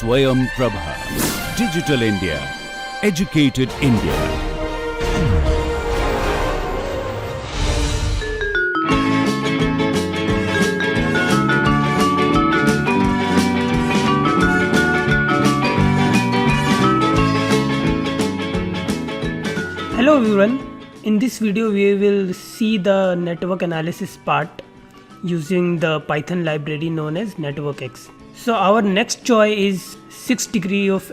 Swayam Prabha. Digital India. Educated India. Hello everyone, in this video we will see the network analysis part using the Python library known as NetworkX. So our next choice is 6 degree of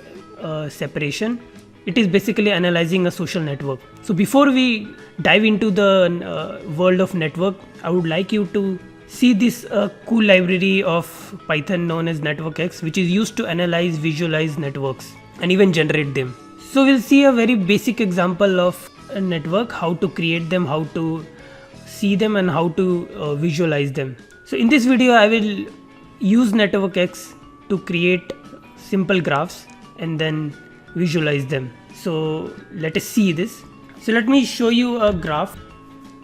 separation. It is basically analyzing a social network. So before we dive into the world of network, I would like you to see this cool library of Python known as NetworkX, which is used to analyze, visualize networks and even generate them. So we'll see a very basic example of a network, how to create them, how to see them and how to visualize them. So in this video I will use NetworkX to create simple graphs and then visualize them. So let us see this. So let me show you a graph.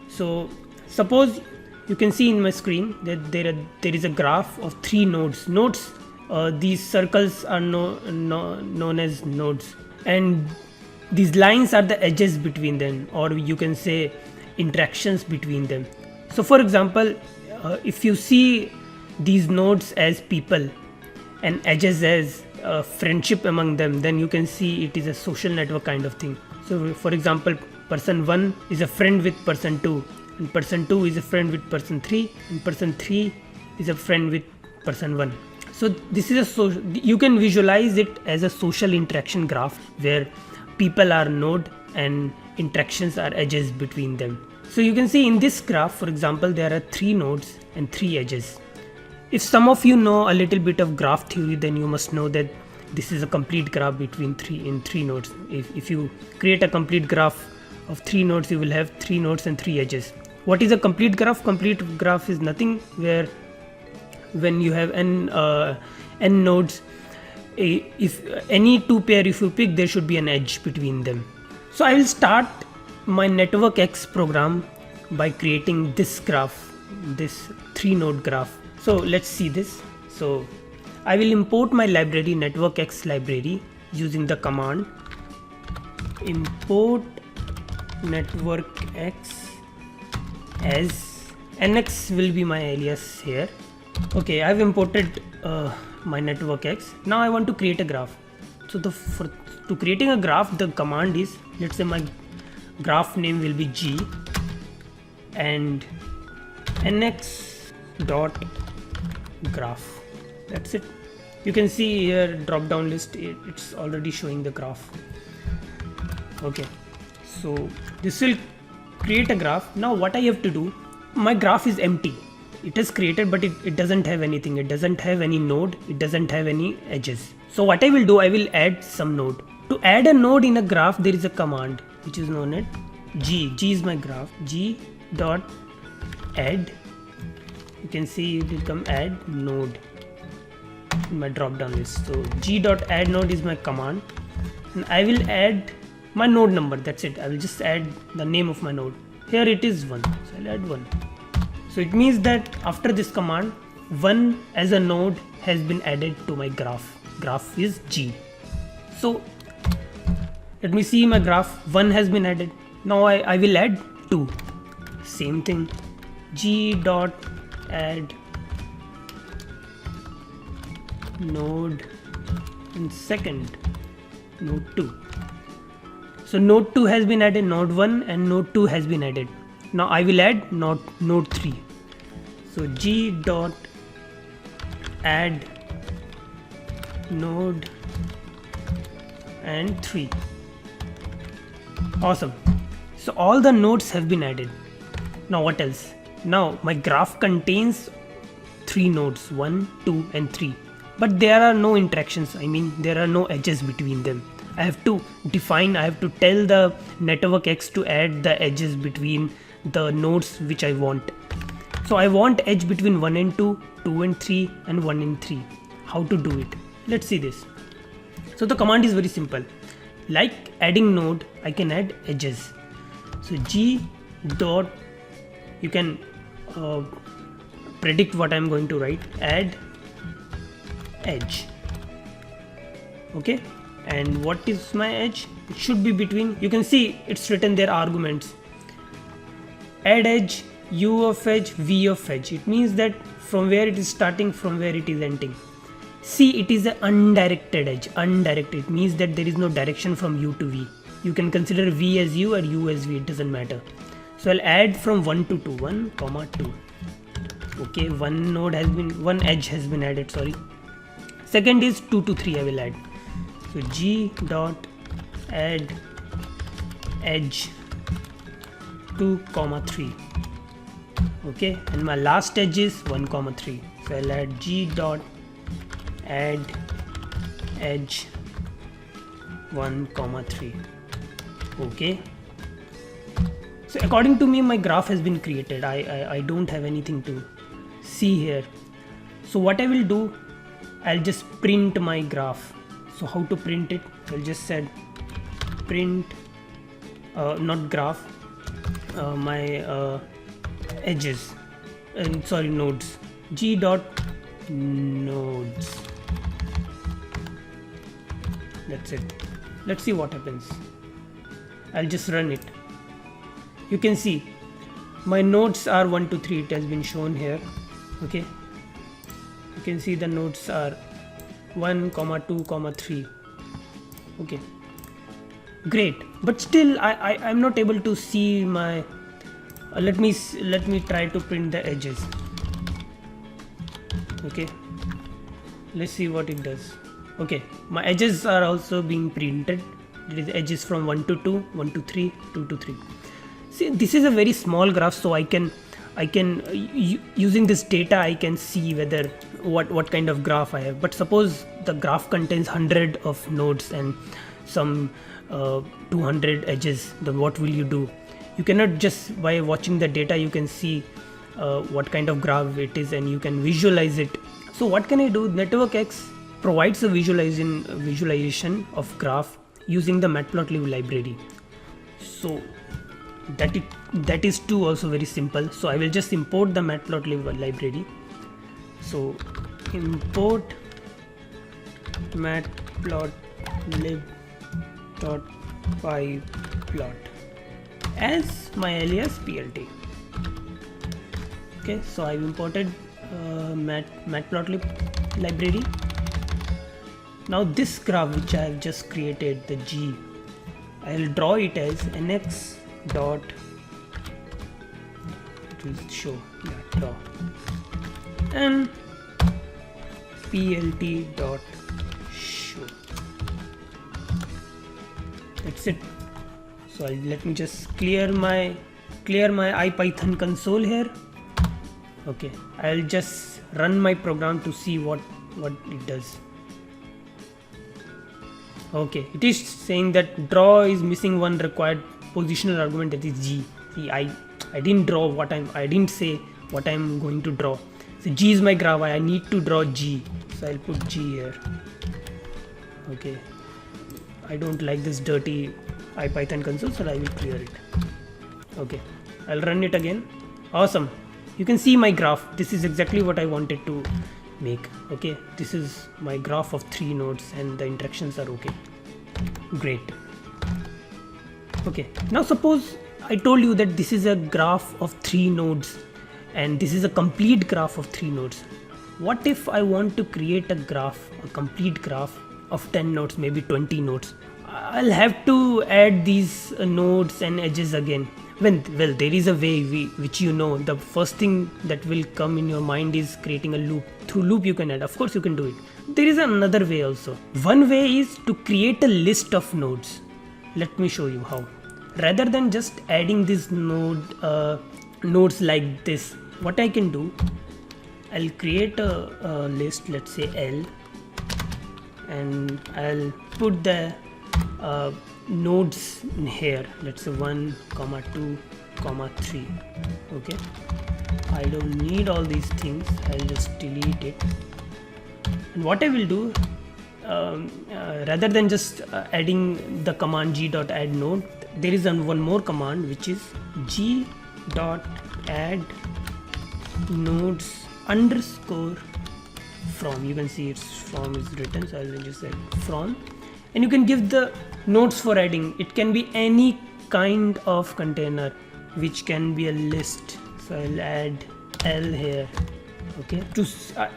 So suppose you can see in my screen that there is a graph of 3 nodes. These circles are known as nodes, and these lines are the edges between them, or you can say interactions between them. So for example, if you see these nodes as people and edges as friendship among them, then you can see it is a social network kind of thing. So for example, person 1 is a friend with person 2, and person 2 is a friend with person 3, and person 3 is a friend with person 1. So this is you can visualize it as a social interaction graph where people are node and interactions are edges between them. So you can see in this graph, for example, there are 3 nodes and 3 edges. If some of you know a little bit of graph theory, then you must know that this is a complete graph between 3 nodes. If you create a complete graph of 3 nodes, you will have 3 nodes and 3 edges. What is a complete graph? Complete graph is nothing where when you have n nodes, if any 2 pair if you pick, there should be an edge between them. So I will start my NetworkX program by creating this graph, this 3 node graph. So let's see this. So I will import my library, NetworkX library, using the command import NetworkX as NX will be my alias here. Okay, I've imported my NetworkX. Now I want to create a graph. So to creating a graph, the command is, let's say my graph name will be G and NX dot graph. That's it. You can see here drop down list, it's already showing the graph. Okay, so this will create a graph. Now what I have to do, my graph is empty. It is created, but it doesn't have anything. It doesn't have any node. It doesn't have any edges. So what I will do, I will add some node. To add a node in a graph, there is a command which is known as G. G is my graph. G dot add. You can see it will come add node in my drop down list. So G dot add node is my command, and I will add my node number. That's it. I will just add the name of my node. Here it is 1. So I'll add 1. So it means that after this command, 1 as a node has been added to my graph. Graph is G. So let me see my graph. 1 has been added. Now I will add 2. Same thing. G dot add node in second, node 2. So node 2 has been added, node 1 and node 2 has been added. Now I will add node 3. So G dot add node and 3. Awesome. So all the nodes have been added. Now what else? Now my graph contains 3 nodes, 1, 2 and 3. But there are no interactions. I mean, there are no edges between them. I have to tell the NetworkX to add the edges between the nodes which I want. So I want edge between 1 and 2, 2 and 3 and 1 and 3. How to do it? Let's see this. So the command is very simple. Like adding node, I can add edges. So G dot, you can predict what I'm going to write, add edge. Okay, and what is my edge? It should be between, you can see it's written there, arguments, add edge, u of edge, v of edge. It means that from where it is starting, from where it is ending. See, it is an undirected edge. Undirected, it means that there is no direction from u to v. You can consider v as u or u as v, it doesn't matter. So I'll add from 1 to 2, 1 comma 2. Okay, one edge has been added, sorry. Second is 2 to 3 I will add. So g dot add edge 2 comma 3. Okay, and my last edge is 1 comma 3. So I'll add g dot add edge 1 comma 3. Okay, so according to me my graph has been created. I don't have anything to see here. So what I will do, I'll just print my graph. So how to print it? I'll just say print not graph, my edges, and sorry, nodes, g dot nodes. That's it. Let's see what happens. I'll just run it. You can see my nodes are 1 to 3. It has been shown here. Okay, you can see the nodes are 1 comma 2 comma 3. Okay, great, but still I'm not able to see my let me try to print the edges. Okay, let's see what it does. Okay, my edges are also being printed. It is edges from 1 to 2, 1 to 3, 2 to 3. See, this is a very small graph, so I can using this data I can see whether what kind of graph I have. But suppose the graph contains 100 of nodes and some 200 edges, then what will you do? You cannot just by watching the data you can see what kind of graph it is, and you can visualize it. So what can I do? NetworkX provides a visualization of graph using the Matplotlib library. So that is too also very simple. So I will just import the Matplotlib library. So import matplotlib.pyplot as my alias plt. Okay, so I've imported matplotlib library. Now this graph which I have just created, the G, I'll draw it as nx dot, it will show, draw, and plt dot show. That's it. So let me just clear my IPython console here. Okay, I'll just run my program to see what it does. Okay, it is saying that draw is missing one required positional argument, that is G. See, I didn't draw I didn't say what I'm going to draw. So G is my graph, I need to draw G. So I'll put G here. Okay, I don't like this dirty IPython console, so I will clear it. Okay, I'll run it again. Awesome. You can see my graph. This is exactly what I wanted to make. Okay, this is my graph of 3 nodes and the interactions are okay. Great. Okay, now suppose I told you that this is a graph of 3 nodes and this is a complete graph of 3 nodes. What if I want to create a complete graph of 10 nodes, maybe 20 nodes? I'll have to add these nodes and edges again. Well, there is a way which you know. The first thing that will come in your mind is creating a loop. Through loop you can add. Of course you can do it. There is another way also. One way is to create a list of nodes. Let me show you how. Rather than just adding these nodes like this, what I can do, I'll create a list, let's say L, and I'll put the nodes in here, let's say 1, 2, 3. Okay, I don't need all these things. I'll just delete it. And what I will do, rather than just adding the command g.add node, there is one more command which is g.add nodes _ from. You can see its from is written, so I'll just say from, and you can give the nodes for adding. It can be any kind of container, which can be a list. So I'll add L here. Okay,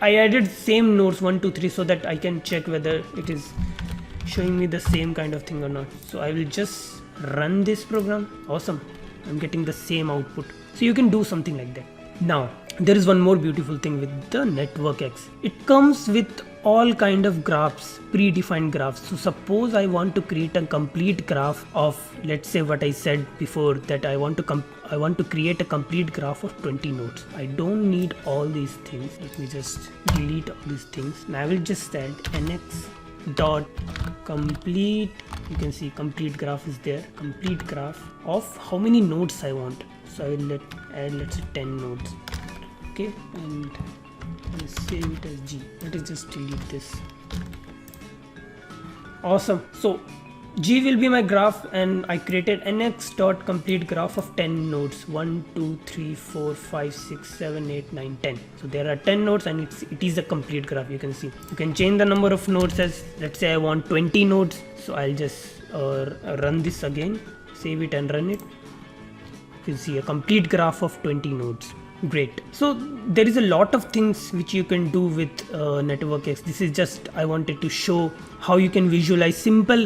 I added same nodes 1 2 3 so that I can check whether it is showing me the same kind of thing or not. So I will just run this program. Awesome, I'm getting the same output. So you can do something like that. Now there is one more beautiful thing with the NetworkX. It comes with all kind of graphs, predefined graphs. So suppose I want to create a complete graph of, let's say what I said before, that I want to create a complete graph of 20 nodes. I don't need all these things. Let me just delete all these things. Now I will just add nx dot complete. You can see complete graph is there. Complete graph of how many nodes I want. So I will add, let's say 10 nodes. Okay, and I'll save it as G. Let us just delete this. Awesome. So G will be my graph, and I created nx dot complete graph of 10 nodes. 1 2 3 4 5 6 7 8 9 10. So there are 10 nodes, and it is a complete graph. You can see you can change the number of nodes as, let's say I want 20 nodes. So I'll just run this again, save it and run it. You can see a complete graph of 20 nodes. Great. So there is a lot of things which you can do with NetworkX. This is just, I wanted to show how you can visualize simple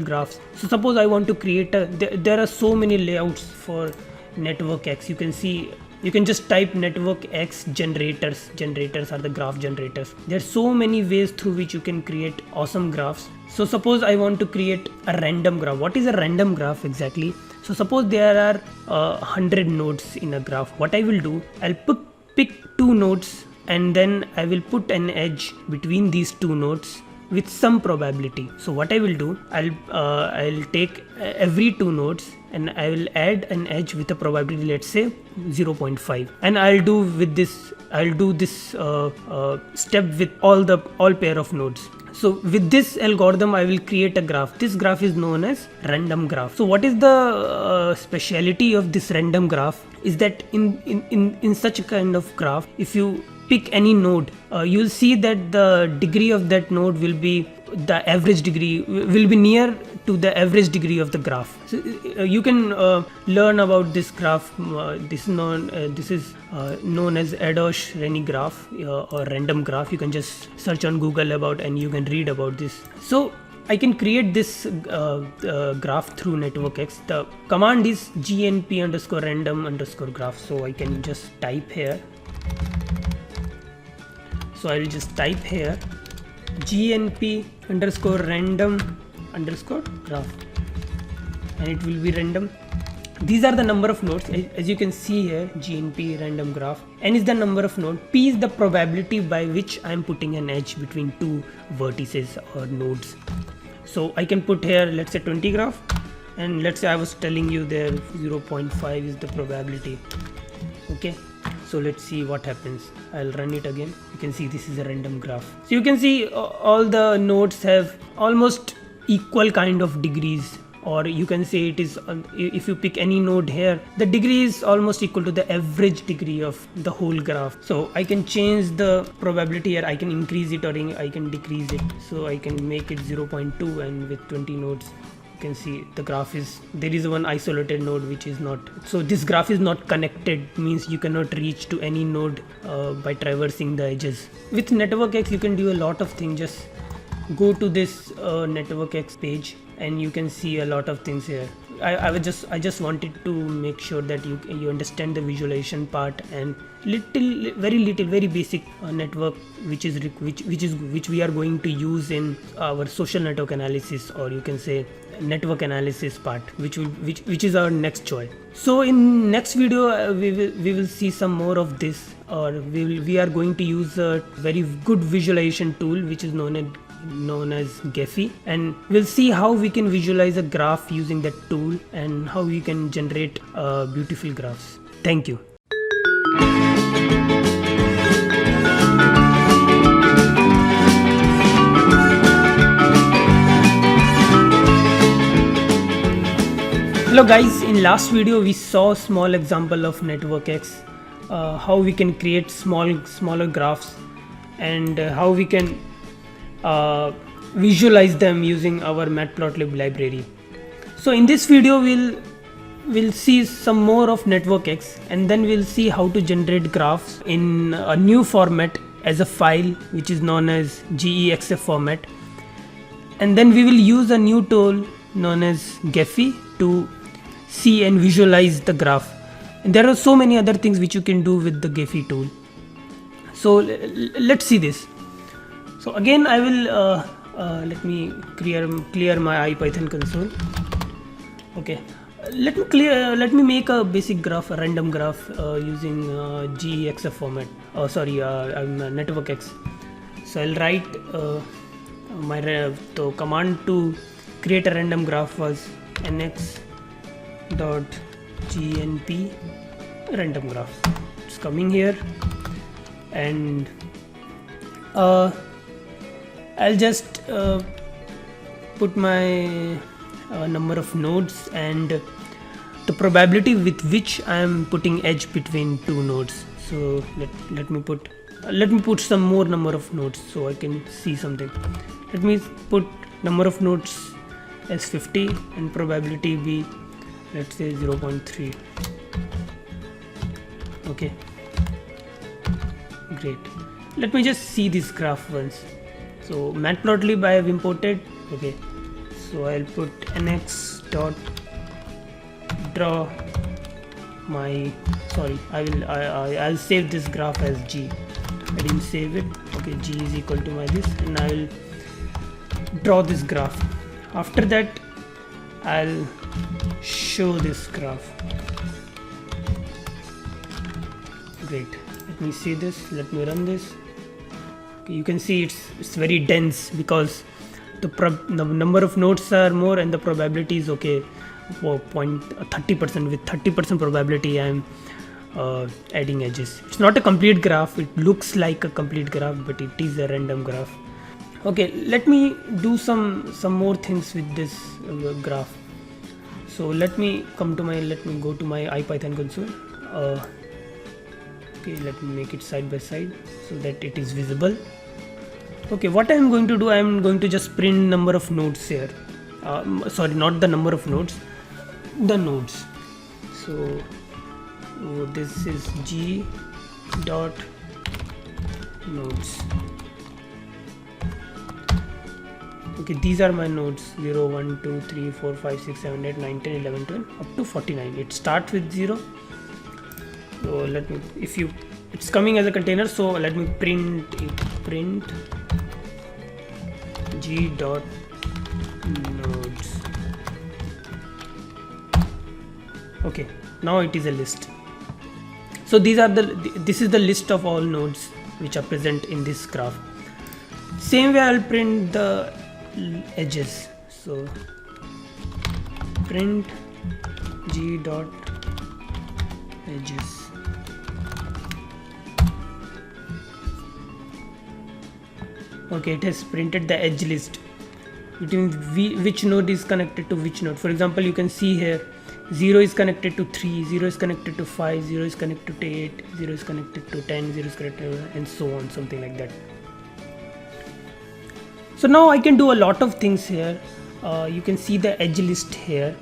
graphs. So suppose I want to create there are so many layouts for NetworkX. You can see, you can just type NetworkX generators. Generators are the graph generators. There are so many ways through which you can create awesome graphs. So suppose I want to create a random graph. What is a random graph exactly? So suppose there are 100 nodes in a graph. What I will do, I'll pick 2 nodes, and then I will put an edge between these 2 nodes with some probability. So what I will do, I'll take every 2 nodes and I will add an edge with a probability, let's say 0.5, and I'll do this step with all pair of nodes. So with this algorithm, I will create a graph. This graph is known as random graph. So what is the speciality of this random graph is that in such a kind of graph, if you pick any node, you'll see that the degree of that node will be the average degree, will be near to the average degree of the graph. So you can learn about this graph. This is known as Edosh-Renyi graph or random graph. You can just search on Google about, and you can read about this. So I can create this graph through NetworkX. The command is gnp_random_graph. So I can just type here. So I will just type here gnp_random_graph, and it will be random. These are the number of nodes, as you can see here. gnp random graph. N is the number of nodes. P is the probability by which I am putting an edge between 2 vertices or nodes. So I can put here, let's say 20 graph, and let's say I was telling you there 0.5 is the probability. Okay, so let's see what happens. I'll run it again. You can see this is a random graph. So you can see all the nodes have almost equal kind of degrees, or you can say it is, if you pick any node here, the degree is almost equal to the average degree of the whole graph. So I can change the probability here. I can increase it or I can decrease it. So I can make it 0.2, and with 20 nodes, you can see the graph is, there is one isolated node which is not, so this graph is not connected, means you cannot reach to any node by traversing the edges. With NetworkX you can do a lot of things. Just go to this NetworkX page and you can see a lot of things here. I just wanted to make sure that you understand the visualization part and very basic network which we are going to use in our social network analysis, or you can say network analysis part, which is our next choice. So in next video we will see some more of this, or we are going to use a very good visualization tool which is known as Gephi, and we'll see how we can visualize a graph using that tool and how we can generate beautiful graphs. Thank you. Hello guys, in last video we saw a small example of NetworkX, how we can create smaller graphs and how we can visualize them using our Matplotlib library. So in this video we'll see some more of NetworkX, and then we'll see how to generate graphs in a new format as a file which is known as GEXF format, and then we will use a new tool known as Gephi to see and visualize the graph. And there are so many other things which you can do with the Gephi tool. So let's see this. So again I will let me clear my IPython console. Okay, let me make a basic graph, a random graph using GEXF format. NetworkX. So I'll write the command to create a random graph was nx.gnp random graph. It's coming here, and I'll just put my number of nodes and the probability with which I am putting edge between two nodes. So let me put some more number of nodes so I can see something. Let me put number of nodes as 50 and probability be, let's say, 0.3. Okay, great. Let me just see this graph once. So Matplotlib I have imported. Okay, so I'll put nx dot draw my, I'll save this graph as G. I didn't save it. Okay, G is equal to my this, and I'll draw this graph. After that I'll show this graph. Great, let me see this, let me run this. Okay, you can see it's very dense because the number of nodes are more and the probability is okay for 30%. With 30% probability I am adding edges. It's not a complete graph, it looks like a complete graph, but it is a random graph. Okay, let me do some more things with this graph. So let me go to my IPython console. Okay, let me make it side by side so that it is visible. Okay, what I am going to do, I am going to just print number of nodes here. Sorry, not the number of nodes, the nodes. So this is G dot nodes. Okay, these are my nodes 0, 1, 2, 3, 4, 5, 6, 7, 8, 9, 10, 11, 12 up to 49. It starts with 0. So let me, it's coming as a container, so let me print G dot nodes. Okay, now it is a list. So this is the list of all nodes which are present in this graph. Same way I'll print the edges. So print G dot edges. Okay, it has printed the edge list between which node is connected to which node. For example, you can see here 0 is connected to 3, 0 is connected to 5, 0 is connected to 8, 0 is connected to 10, 0 is connected to, and so on, something like that. So now I can do a lot of things here. You can see the edge list here.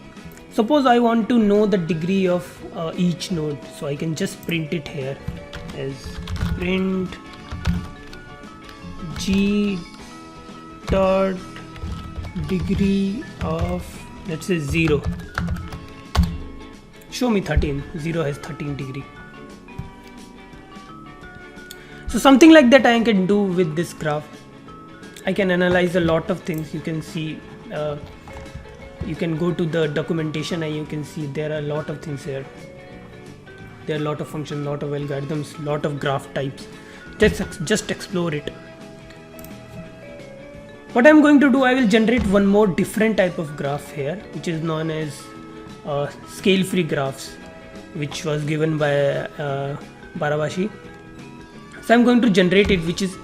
Suppose I want to know the degree of each node, so I can just print it here as print G dot degree of, let's say, 0. Show me 13. 0 has 13 degree. So something like that I can do with this graph. I can analyze a lot of things. You can see, you can go to the documentation and you can see there are a lot of things here. There are a lot of functions, lot of algorithms, lot of graph types. Just explore it. What I'm going to do, I will generate one more different type of graph here, which is known as scale-free graphs, which was given by Barabashi. So I'm going to generate it, which is,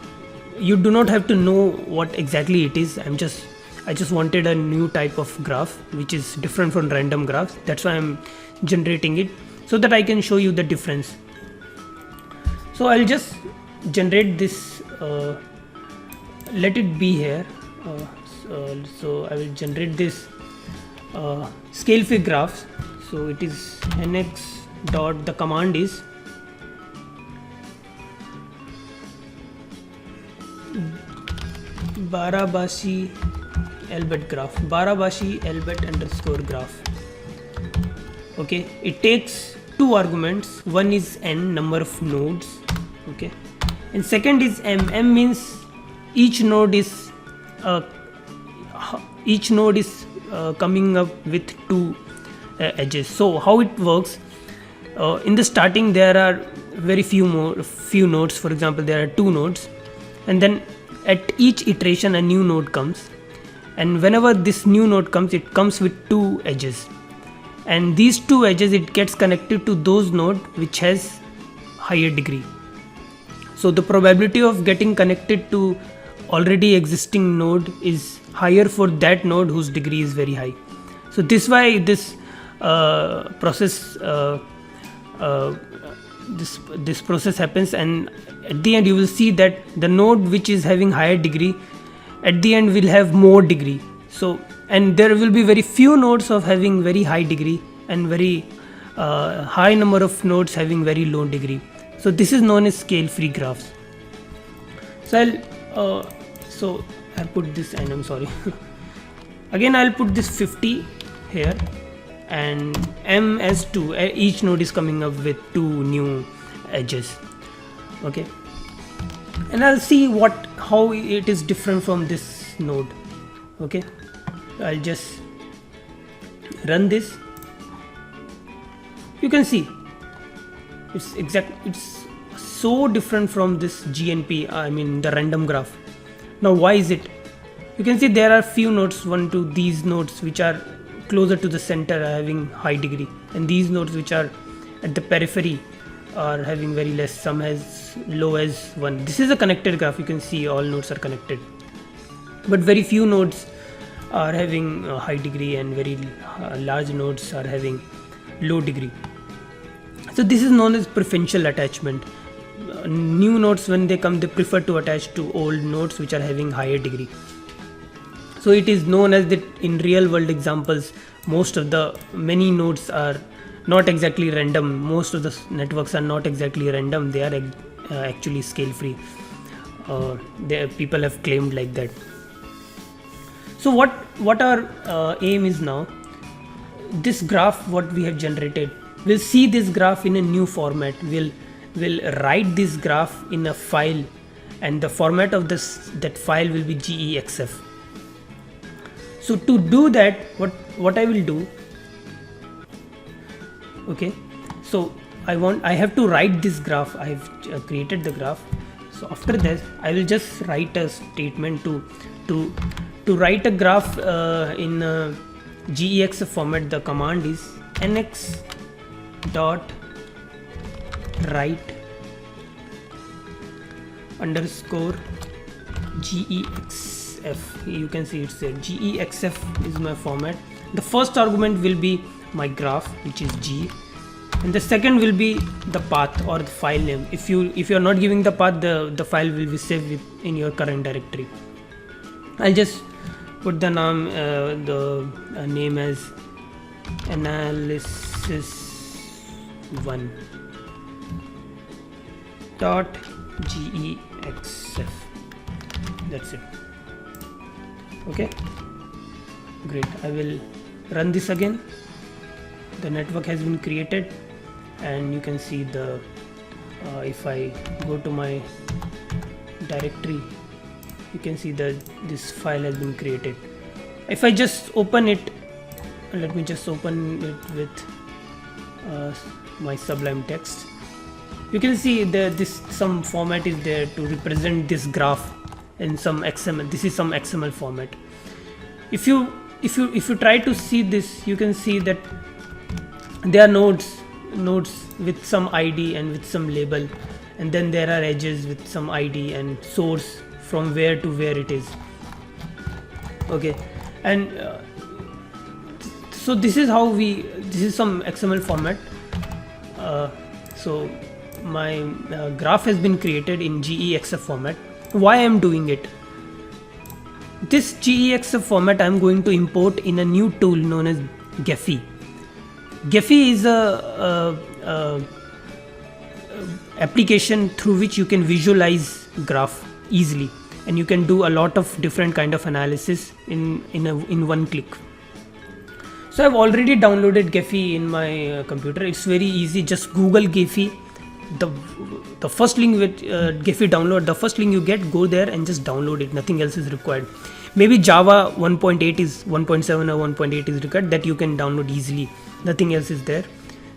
you do not have to know what exactly it is. I just wanted a new type of graph which is different from random graphs. That's why I'm generating it, so that I can show you the difference. So I'll just generate this let it be here. So I will generate this scale free graphs. So it is nx dot, the command is Barabashi Albert graph, Barabashi Albert underscore graph. Okay, it takes two arguments. One is n, number of nodes, okay, and second is m means each node is coming up with two edges. So how it works, in the starting there are very few nodes. For example, there are two nodes, and then at each iteration a new node comes, and whenever this new node comes, it comes with two edges, and these two edges, it gets connected to those node which has higher degree. So the probability of getting connected to already existing node is higher for that node whose degree is very high. So this why this process this process happens, and at the end you will see that the node which is having higher degree at the end will have more degree. So, and there will be very few nodes of having very high degree and very high number of nodes having very low degree. So this is known as scale free graphs. So I'll put this, and I'm sorry again I'll put this 50 here, and m as 2. Each node is coming up with two new edges, okay, and I'll see how it is different from this node. Okay, I'll just run this. You can see it's so different from this GNP, I mean the random graph. Now why is it? You can see there are few nodes, 1 to these nodes which are closer to the center are having high degree, and these nodes which are at the periphery are having very less, some as low as 1. This is a connected graph. You can see all nodes are connected, but very few nodes are having a high degree, and very large nodes are having low degree. So this is known as preferential attachment. New nodes, when they come, they prefer to attach to old nodes which are having higher degree. So it is known as that in real world examples, many nodes are not exactly random. Most of the networks are not exactly random. They are actually scale free. People have claimed like that. So what our aim is now, this graph what we have generated, we'll see this graph in a new format. We'll write this graph in a file, and the format of that file will be GEXF. So to do that, what I will do, okay, so I have to write this graph. I have created the graph. So after this, I will just write a statement to write a graph in GEXF format. The command is nx dot write underscore GEXF. You can see it's there. GEXF is my format. The first argument will be my graph, which is G, and the second will be the path or the file name. If you are not giving the path, the file will be saved in your current directory. I'll just put the name as analysis1 dot GEXF. That's it. Okay, great. I will run this again. The network has been created, and you can see the if I go to my directory, you can see that this file has been created. If I just open it, let me just open it with my Sublime Text. You can see that some format is there to represent this graph in some XML. This is some XML format. If you try to see this, you can see that there are nodes with some ID and with some label, and then there are edges with some ID and source from where to where it is. Okay, and so this is some XML format. So my graph has been created in GEXF format. why I'm doing it. This GEX format I'm going to import in a new tool known as Gephi. Gephi is a application through which you can visualize graph easily, and you can do a lot of different kind of analysis in one click. So I've already downloaded Gephi in my computer. It's very easy. Just Google Gephi. The first link with Gephi download, the first link you get, go there and just download it. Nothing else is required. Maybe Java 1.8 is 1.7 or 1.8 is required, that you can download easily. Nothing else is there.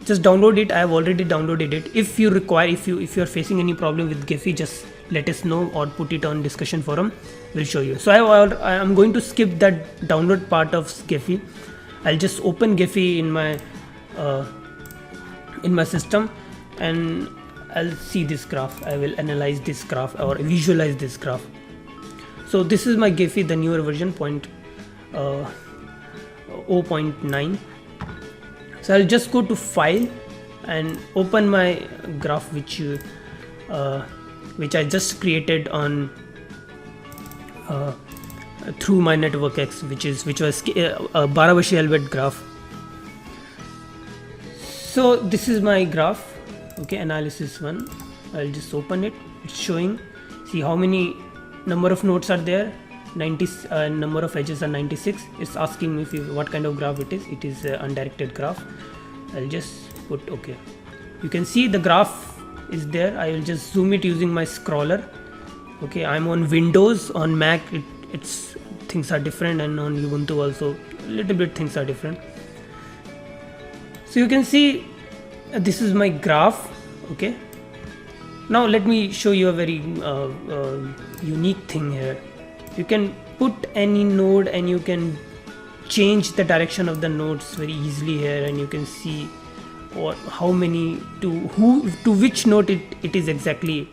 Just download it. I have already downloaded it. If you require, if you are facing any problem with Gephi, just let us know or put it on discussion forum. We'll show you. So I am going to skip that download part of Gephi. I'll just open Gephi in my system, and I'll see this graph. I will analyze this graph or visualize this graph. So this is my Gephi, the newer version 0.9. So I'll just go to file and open my graph which I just created on through my NetworkX, which was a Barabashi-Albert graph. So this is my graph. Okay, analysis 1. I'll just open it. It's showing. See how many number of nodes are there. 90 number of edges are 96. It's asking me what kind of graph it is. It is an undirected graph. I'll just put OK. You can see the graph is there. I will just zoom it using my scroller. Okay, I'm on Windows. On Mac it's things are different, and on Ubuntu also a little bit things are different. So you can see this is my graph. Okay, now let me show you a very unique thing here. You can put any node and you can change the direction of the nodes very easily here, and you can see how many to which node it is exactly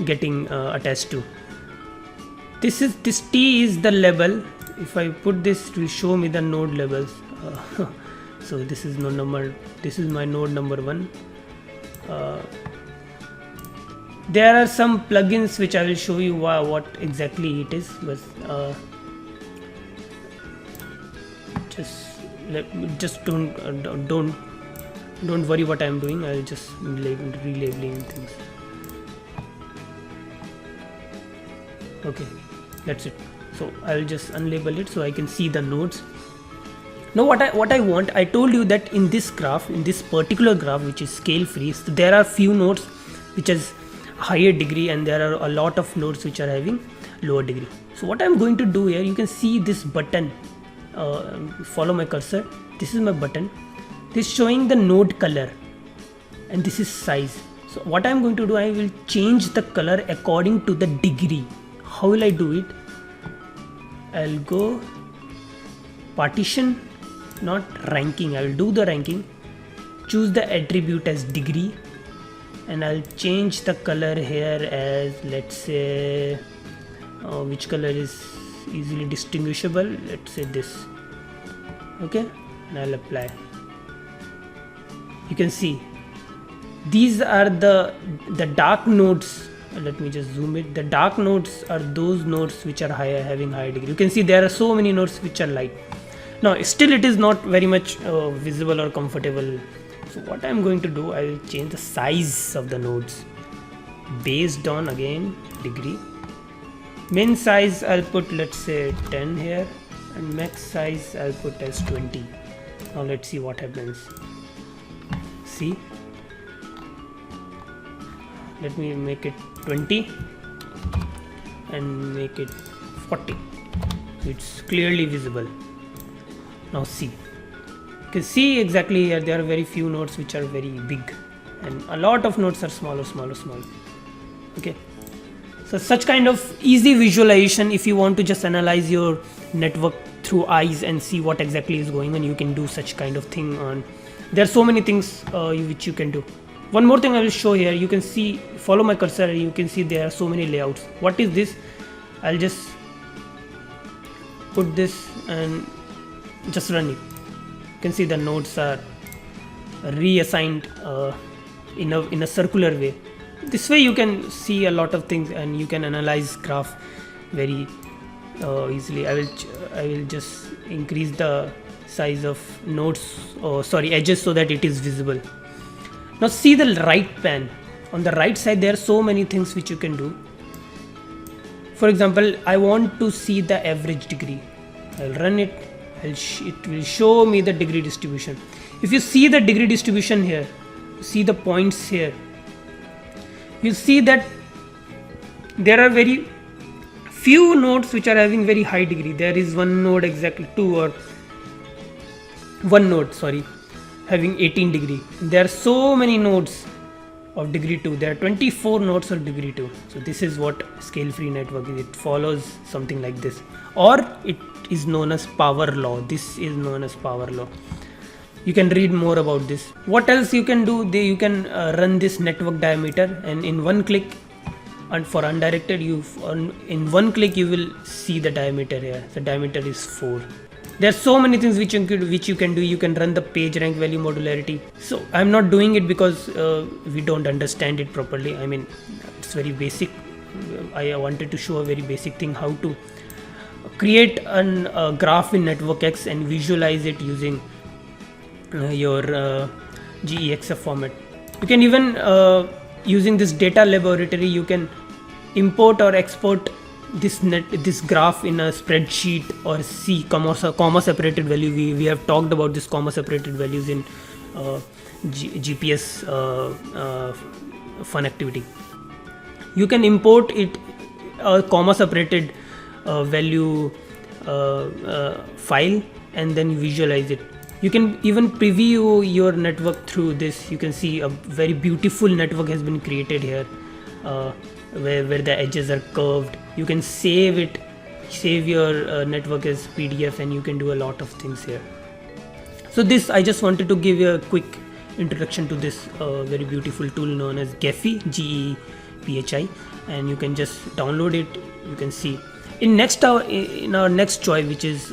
getting attached to. This T is the level. If I put this, it will show me the node levels. So this is node number. This is my node number 1. There are some plugins which I will show you what exactly it is, but just don't worry what I am doing. I'll just relabeling things. Okay, that's it. So I'll just unlabel it so I can see the nodes. Now what I want, I told you that in this graph, in this particular graph which is scale free, so there are few nodes which is higher degree, and there are a lot of nodes which are having lower degree. So what I'm going to do here, you can see this button. Follow my cursor. This is my button. This is showing the node color, and this is size. So what I'm going to do, I will change the color according to the degree. How will I do it? I'll go partition, not ranking. I will do the ranking. Choose the attribute as degree, and I'll change the color here as, let's say, which color is easily distinguishable. Let's say this. Okay, and I'll apply. You can see these are the dark nodes. Let me just zoom it. The dark nodes are those nodes which are higher, having higher degree. You can see there are so many nodes which are light. Now still it is not very much visible or comfortable. So what I'm going to do, I will change the size of the nodes based on, again, degree. Min size I'll put, let's say, 10 here, and max size I'll put as 20. Now let's see what happens. See, let me make it 20 and make it 40. It's clearly visible. Now see, you can see exactly here there are very few nodes which are very big, and a lot of nodes are smaller. Okay, so such kind of easy visualization, if you want to just analyze your network through eyes and see what exactly is going on, you can do such kind of thing. On there are so many things which you can do. One more thing I will show here. You can see, follow my cursor, and you can see there are so many layouts. What is this? I'll just put this and just run it. You can see the nodes are reassigned in a circular way. this way you can see a lot of things and you can analyze graph very easily. I will just increase the size of nodes, or sorry, edges, so that it is visible. Now see the right pan. On the right side there are so many things which you can do. For example, I want to see the average degree. I'll run it. It will show me the degree distribution. If you see the degree distribution here, see the points here, you see that there are very few nodes which are having very high degree. There is one node, exactly one node having 18 degree. There are so many nodes of degree 2. There are 24 nodes of degree 2. So this is what scale free network is. It follows something like this, or it is known as power law. This is known as power law. You can read more about this. What else you can do? You can run this network diameter, and in one click, and for undirected, in one click you will see the diameter here. The diameter is 4. There are so many things which you can do. You can run the page rank value modularity. So I'm not doing it because we don't understand it properly. I mean, it's very basic. I wanted to show a very basic thing, how to create a graph in NetworkX and visualize it using your GEXF format. You can even using this data laboratory, you can import or export this graph in a spreadsheet, or see comma separated value. We have talked about this comma separated values in GPS fun activity. You can import it a comma separated value file and then visualize it. You can even preview your network through this. You can see a very beautiful network has been created here, where the edges are curved. You can save your network as PDF, and you can do a lot of things here. So this, I just wanted to give you a quick introduction to this very beautiful tool known as Gephi, GEPHI, and you can just download it. You can see in our next choice, which is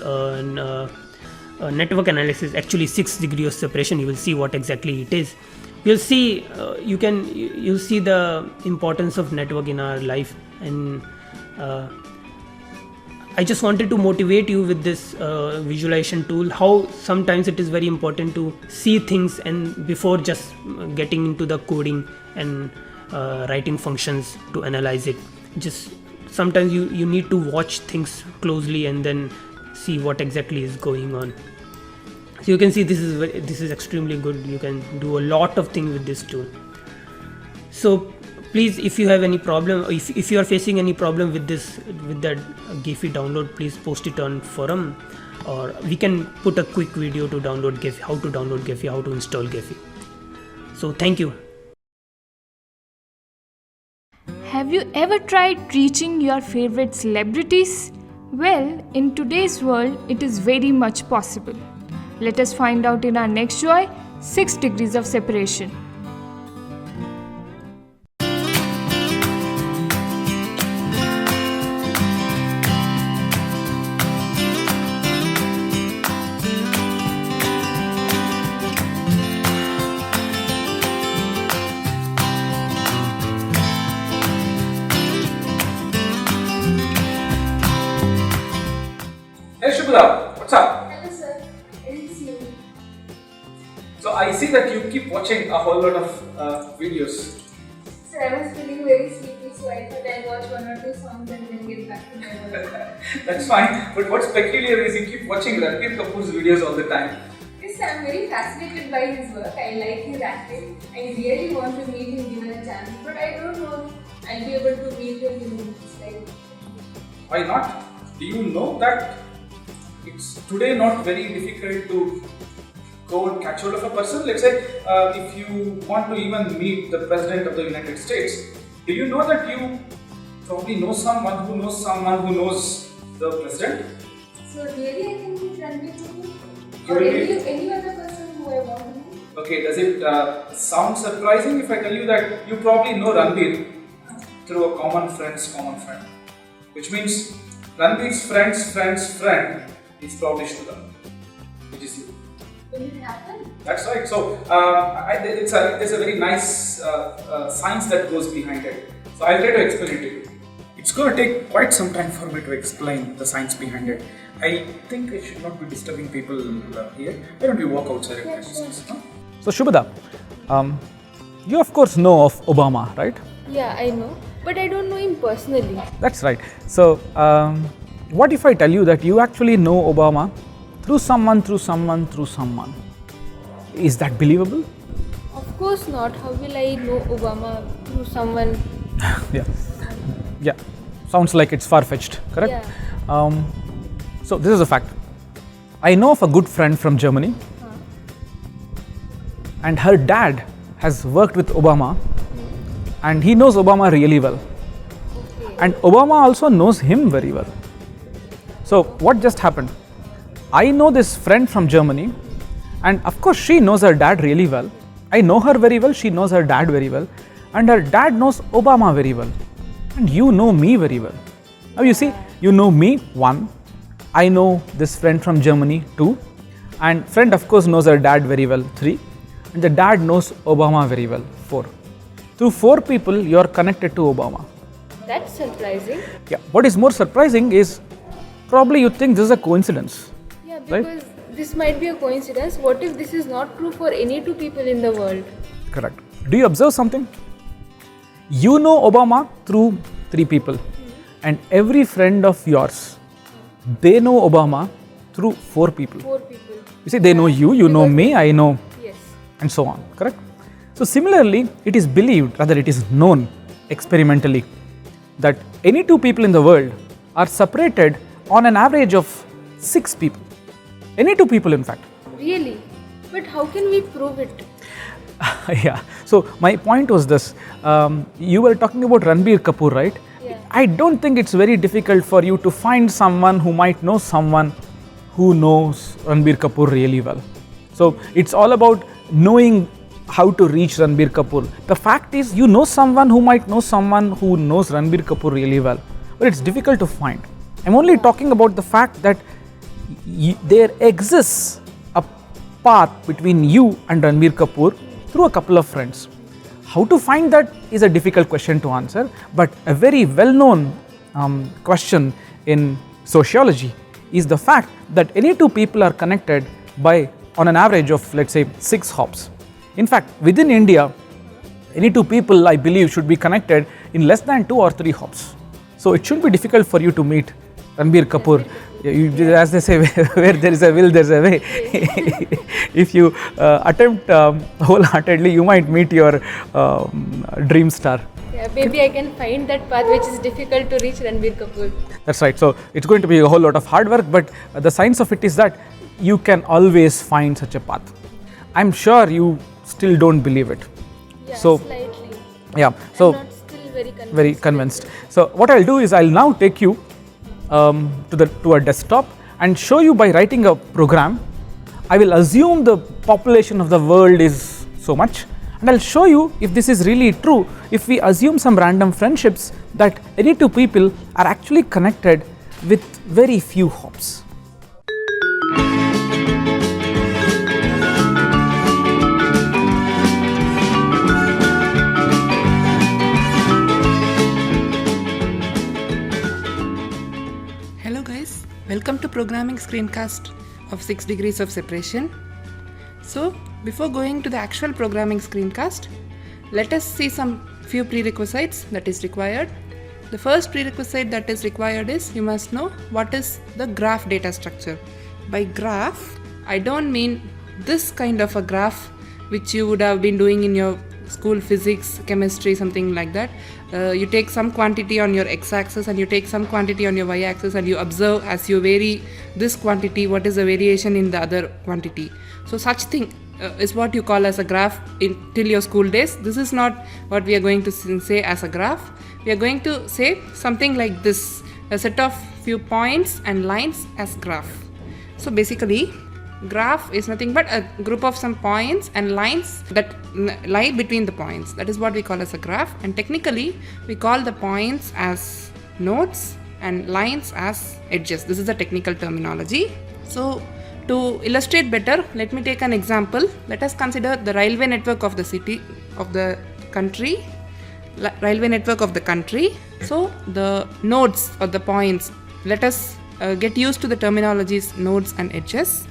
network analysis, actually 6 degrees of separation. You will see what exactly it is. You'll see you'll see the importance of network in our life, and I just wanted to motivate you with this visualization tool, how sometimes it is very important to see things and before just getting into the coding and writing functions to analyze it. Just sometimes you need to watch things closely and then see what exactly is going on. So you can see this is extremely good. You can do a lot of things with this tool. So please, if you have any problem, or if you are facing any problem with that Gephi download, please post it on forum, or we can put a quick video to download Gephi, how to download Gephi, how to install Gephi. So thank you. Have you ever tried reaching your favorite celebrities? Well, in today's world, it is very much possible. Let us find out in our next joy, 6 degrees of separation. Hey Shubhra, what's up? Hello sir, it's you. So I see that you keep watching a whole lot of videos. Sir, I was feeling very sleepy, so I thought I'd watch 1 or 2 songs and then get back to my work. That's fine, but what's peculiar is you keep watching Ranbir Kapoor's videos all the time. Yes, I'm very fascinated by his work. I like his acting. I really want to meet him given a chance, but I don't know if I'll be able to meet him in this life. Why not? Do you know that it's today not very difficult to go and catch hold of a person? Let's say if you want to even meet the President of the United States, do you know that you probably know someone who knows someone who knows the President? So really I can meet Ranbir Kapoor? You Or will meet- any other person who I want to meet? Okay, does it sound surprising if I tell you that you probably know Ranbir through a common friend, which means Ranbir's friend's friend is probably Shubhra, which is you. Will it happen? That's right. So there's a very nice science that goes behind it. So I'll try to explain it to you. It's going to take quite some time for me to explain the science behind it. I think I should not be disturbing people here. Why don't we walk outside and discuss? Huh? So Shubhada, you of course know of Obama, right? Yeah, I know. But I don't know him personally. That's right. So what if I tell you that you actually know Obama through someone? Is that believable? Of course not. How will I know Obama through someone? Yeah. Sounds like it's far-fetched, correct? Yeah. So this is a fact. I know of a good friend from Germany, and her dad has worked with Obama, and he knows Obama really well. Okay. And Obama also knows him very well. So what just happened? I know this friend from Germany, and of course she knows her dad really well. I know her very well, she knows her dad very well, and her dad knows Obama very well. And you know me very well. Now you see, you know me, 1. I know this friend from Germany, 2. And friend of course knows her dad very well, 3. And the dad knows Obama very well, 4. Through 4 people, you are connected to Obama. That's surprising. Yeah. What is more surprising is probably you think this is a coincidence. Yeah, Right? because this might be a coincidence. What if this is not true for any 2 people in the world? Correct. Do you observe something? You know Obama through 3 people, and every friend of yours, they know Obama through 4 people. 4 people. You see, they know you, you know me, I know, Yes. and so on. Correct? So similarly, it is believed, rather it is known experimentally, that any 2 people in the world are separated on an average of 6 people. Any 2 people, in fact. Really? But how can we prove it? Yeah. So my point was this. You were talking about Ranbir Kapoor, right? Yeah. I don't think it's very difficult for you to find someone who might know someone who knows Ranbir Kapoor really well. So it's all about knowing how to reach Ranbir Kapoor. The fact is, you know someone who might know someone who knows Ranbir Kapoor really well, but it's difficult to find. I'm only talking about the fact that there exists a path between you and Ranbir Kapoor through a couple of friends. How to find that is a difficult question to answer, but a very well-known question in sociology is the fact that any 2 people are connected by, on an average of, let's say, 6 hops. In fact, within India, any 2 people, I believe, should be connected in less than 2 or 3 hops. So it shouldn't be difficult for you to meet Ranbir Kapoor. As they say, where there is a will, there is a way. If you attempt wholeheartedly, you might meet your dream star. Yeah, maybe I can find that path which is difficult to reach Ranbir Kapoor. That's right. So it's going to be a whole lot of hard work, but the science of it is that you can always find such a path. I'm sure you still don't believe it. Yeah, So- slightly. Yeah. So I'm not still very convinced. So what I'll do is I'll now take you to a desktop and show you by writing a program. I will assume the population of the world is so much, and I'll show you if this is really true. If we assume some random friendships, that any 2 people are actually connected with very few hops. Hello guys, welcome to programming screencast of 6 degrees of separation. So before going to the actual programming screencast, let us see some few prerequisites that is required. The first prerequisite that is required is you must know what is the graph data structure. By graph, I don't mean this kind of a graph which you would have been doing in your school physics, chemistry, something like that. You take some quantity on your x-axis and you take some quantity on your y-axis and you observe as you vary this quantity what is the variation in the other quantity. So such thing is what you call as a graph till your school days. This is not what we are going to say as a graph. We are going to say something like this, a set of few points and lines as graph. So basically graph is nothing but a group of some points and lines that lie between the points. That is what we call as a graph, and technically we call the points as nodes and lines as edges. This is a technical terminology. So To illustrate better, let me take an example. Let us consider the railway network of the city, of the country, railway network of the country. So the nodes or the points, let us get used to the terminologies nodes and edges.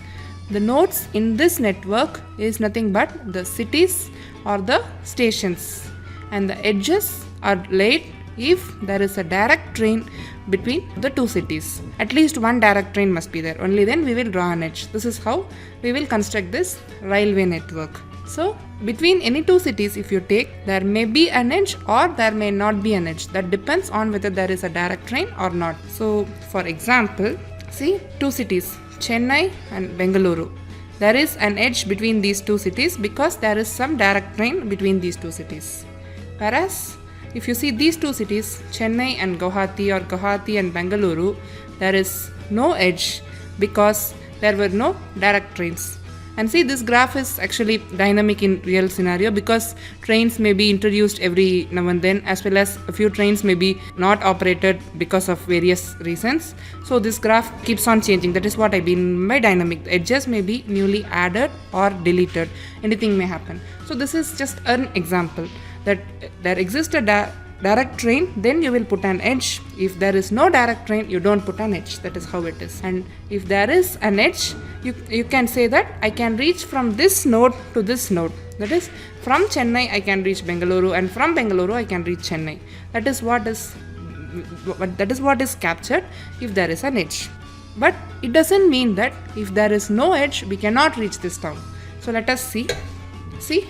The nodes in this network is nothing but the cities or the stations, and the edges are laid if there is a direct train between the two cities. At least one direct train must be there, only then we will draw an edge. This is how we will construct this railway network. So between any two cities, if you take, there may be an edge or there may not be an edge. That depends on whether there is a direct train or not. So for example, see two cities, Chennai and Bengaluru. There is an edge between these two cities because there is some direct train between these two cities. Whereas if you see these two cities, Chennai and Guwahati or Guwahati and Bengaluru, there is no edge because there were no direct trains. And see, this graph is actually dynamic in real scenario because trains may be introduced every now and then, as well as a few trains may be not operated because of various reasons. So this graph keeps on changing. That is what I mean by dynamic. The edges may be newly added or deleted. Anything may happen. So this is just an example that there exists a direct train, then you will put an edge. If there is no direct train, you don't put an edge. That is how it is. And if there is an edge, you can say that I can reach from this node to this node. That is, from Chennai I can reach Bengaluru, and from Bengaluru I can reach Chennai. That is what is captured if there is an edge. But it doesn't mean that if there is no edge, we cannot reach this town. So let us see. See,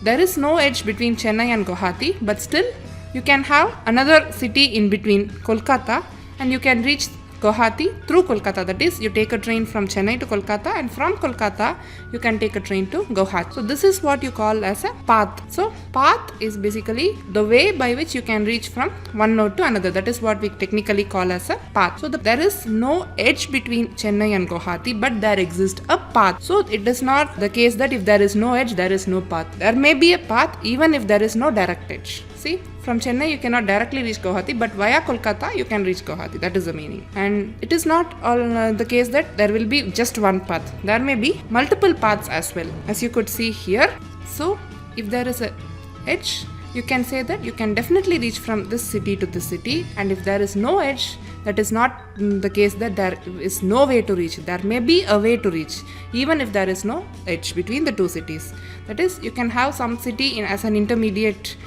there is no edge between Chennai and Guwahati, but still you can have another city in between, Kolkata, and you can reach Guwahati through Kolkata. That is, you take a train from Chennai to Kolkata, and from Kolkata you can take a train to Guwahati. So this is what you call as a path. So path is basically the way by which you can reach from one node to another. That is what we technically call as a path. So there is no edge between Chennai and Guwahati, but there exists a path. So it is not the case that if there is no edge, there is no path. There may be a path even if there is no direct edge. See, from Chennai you cannot directly reach Guwahati, but via Kolkata you can reach Guwahati. That is the meaning. And it is not all the case that there will be just one path. There may be multiple paths as well, as you could see here. So if there is a edge, you can say that you can definitely reach from this city to this city. And if there is no edge, that is not the case that there is no way to reach. There may be a way to reach, even if there is no edge between the two cities. That is, you can have some city as an intermediate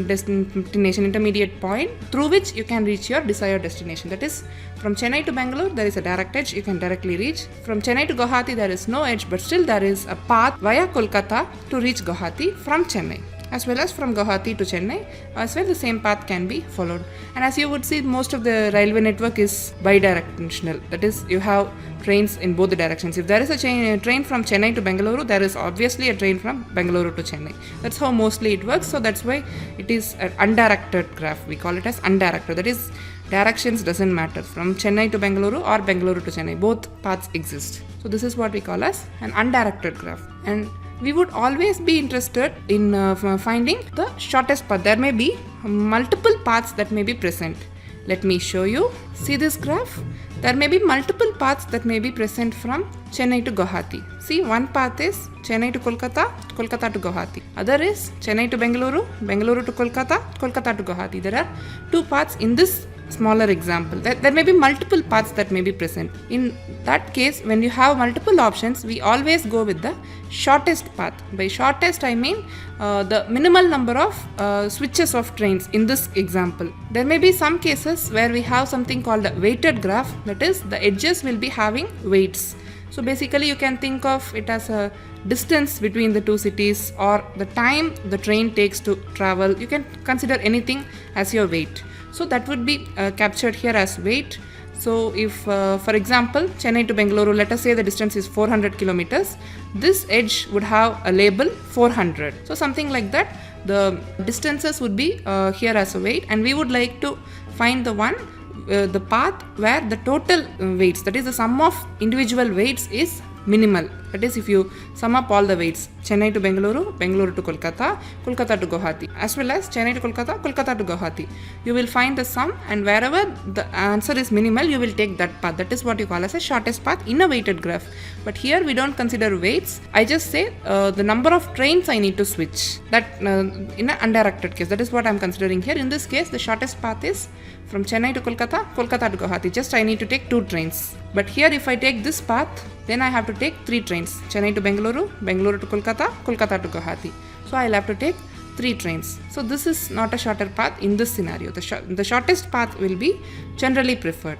destination, intermediate point through which you can reach your desired destination. That is, from Chennai to Bangalore there is a direct edge, you can directly reach. From Chennai to Guwahati there is no edge, but still there is a path via Kolkata to reach Guwahati from Chennai, as well as from Guwahati to Chennai as well the same path can be followed. And as you would see, most of the railway network is bidirectional. That is, you have trains in both the directions. If there is a train from Chennai to Bengaluru, there is obviously a train from Bengaluru to Chennai. That's how mostly it works. So that's why it is an undirected graph. We call it as undirected. That is, directions doesn't matter. From Chennai to Bengaluru or Bengaluru to Chennai, both paths exist. So this is what we call as an undirected graph. And we would always be interested in finding the shortest path. There may be multiple paths that may be present. Let me show you. See this graph? There may be multiple paths that may be present from Chennai to Guwahati. See, one path is Chennai to Kolkata, Kolkata to Guwahati. Other is Chennai to Bengaluru, Bengaluru to Kolkata, Kolkata to Guwahati. There are two paths in this smaller example. There may be multiple paths that may be present. In that case, when you have multiple options, we always go with the shortest path. By shortest, I mean the minimal number of switches of trains in this example. There may be some cases where we have something called a weighted graph. That is, the edges will be having weights. So basically you can think of it as a distance between the two cities or the time the train takes to travel. You can consider anything as your weight. So that would be captured here as weight. So if for example Chennai to Bengaluru, let us say the distance is 400 kilometers, this edge would have a label 400. So something like that, the distances would be here as a weight, and we would like to find the path where the total weights, that is the sum of individual weights, is minimal. That is, if you sum up all the weights, Chennai to Bengaluru, Bengaluru to Kolkata, Kolkata to Guwahati, as well as Chennai to Kolkata, Kolkata to Guwahati, you will find the sum, and wherever the answer is minimal, you will take that path. That is what you call as a shortest path in a weighted graph. But here we don't consider weights. I just say the number of trains I need to switch. That in an undirected case, that is what I am considering here. In this case, the shortest path is from Chennai to Kolkata, Kolkata to Guwahati. Just I need to take 2 trains. But here if I take this path, then I have to take 3 trains. Chennai to Bengaluru, Bengaluru to Kolkata, Kolkata to Guwahati. So I'll have to take 3 trains. So this is not a shorter path in this scenario. The shortest path will be generally preferred.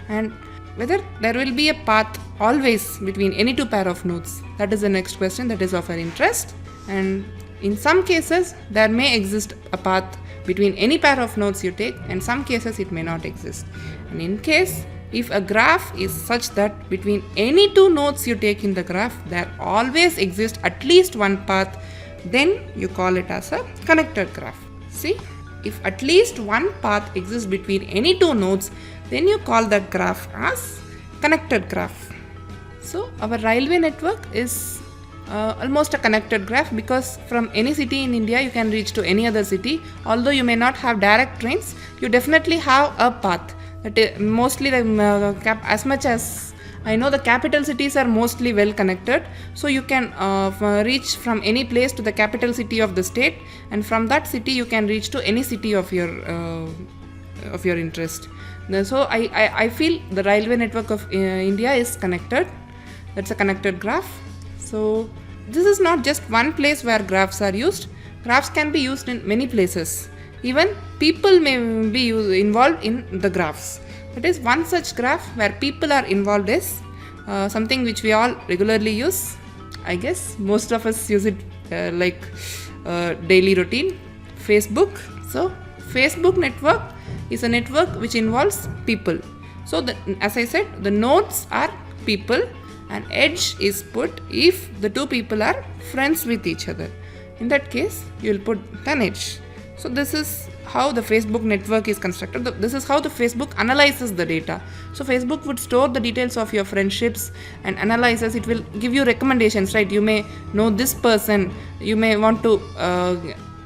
And whether there will be a path always between any 2 pair of nodes, that is the next question that is of our interest. And in some cases, there may exist a path between any pair of nodes you take, and some cases it may not exist. And in case if a graph is such that between any 2 nodes you take in the graph, there always exists at least one path, then you call it as a connected graph. See, if at least one path exists between any 2 nodes, then you call that graph as connected graph. So our railway network is almost a connected graph, because from any city in India you can reach to any other city. Although you may not have direct trains, you definitely have a path. That is mostly as much as I know, the capital cities are mostly well connected, so you can reach from any place to the capital city of the state, and from that city you can reach to any city of your interest. So I feel the railway network of India is connected. That's a connected graph. So this is not just one place where graphs are used. Graphs can be used in many places. Even people may be involved in the graphs. That is, one such graph where people are involved is something which we all regularly use. I guess most of us use it like daily routine. Facebook. So Facebook network is a network which involves people. So as I said, the nodes are people, and edge is put if the 2 people are friends with each other. In that case, you will put an edge. So this is how the Facebook network is constructed. This is how the Facebook analyzes the data. So Facebook would store the details of your friendships and analyzes. It will give you recommendations, right? You may know this person, you may want to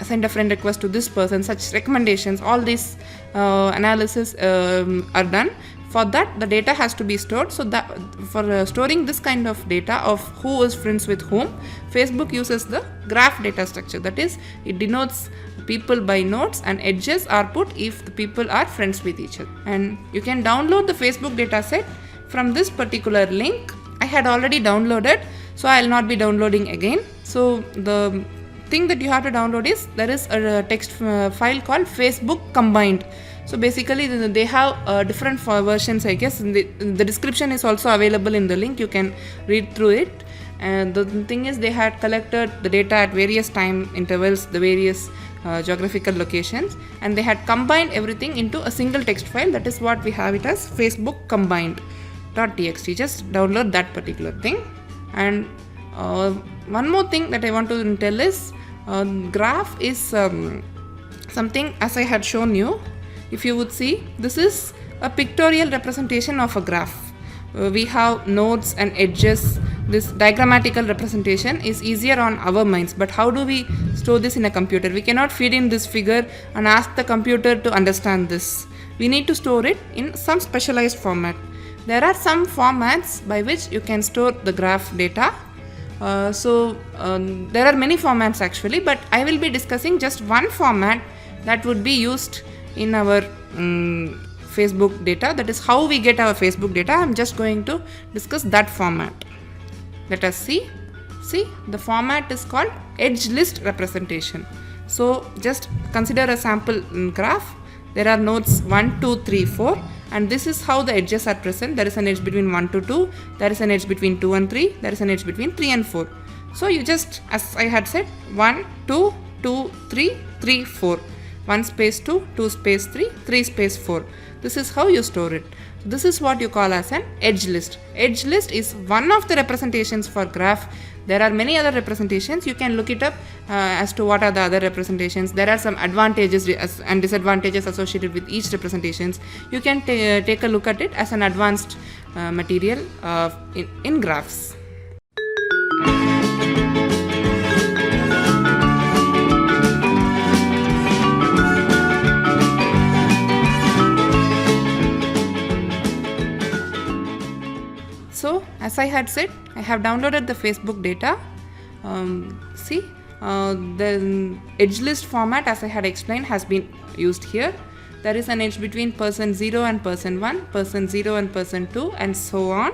send a friend request to this person, such recommendations. All these analysis are done. For that, the data has to be stored. So that for storing this kind of data of who is friends with whom, Facebook uses the graph data structure. That is, it denotes people by nodes, and edges are put if the people are friends with each other. And you can download the Facebook data set from this particular link. I had already downloaded, so I will not be downloading again. So the thing that you have to download is, there is a text file called Facebook Combined. So basically they have different versions, I guess. The description is also available in the link. You can read through it. And the thing is, they had collected the data at various time intervals, the various geographical locations, and they had combined everything into a single text file. That is what we have it as, Facebook Combined.txt. Just download that particular thing. And one more thing that I want to tell is, graph is something, as I had shown you. If you would see, this is a pictorial representation of a graph. We have nodes and edges. This diagrammatical representation is easier on our minds, but how do we store this in a computer? We cannot feed in this figure and ask the computer to understand this. We need to store it in some specialized format. There are some formats by which you can store the graph data. There are many formats actually, but I will be discussing just one format that would be used in our Facebook data. That is how we get our Facebook data. I am just going to discuss that format. Let us see. The format is called edge list representation. So just consider a sample graph. There are nodes 1, 2, 3, 4, and this is how the edges are present. There is an edge between 1 to 2, there is an edge between 2 and 3, there is an edge between 3 and 4. So you just, as I had said, 1, 2, 2, 3, 3, 4. 1 space 2, 2 space 3, 3 space 4. This is how you store it. This is what you call as an edge list. Edge list is one of the representations for graph. There are many other representations. You can look it up as to what are the other representations. There are some advantages and disadvantages associated with each representations. You can take a look at it as an advanced material in graphs. as I had said, I have downloaded the Facebook data. See, the edge list format, as I had explained, has been used here. There is an edge between person 0 and person 1, person 0 and person 2, and so on.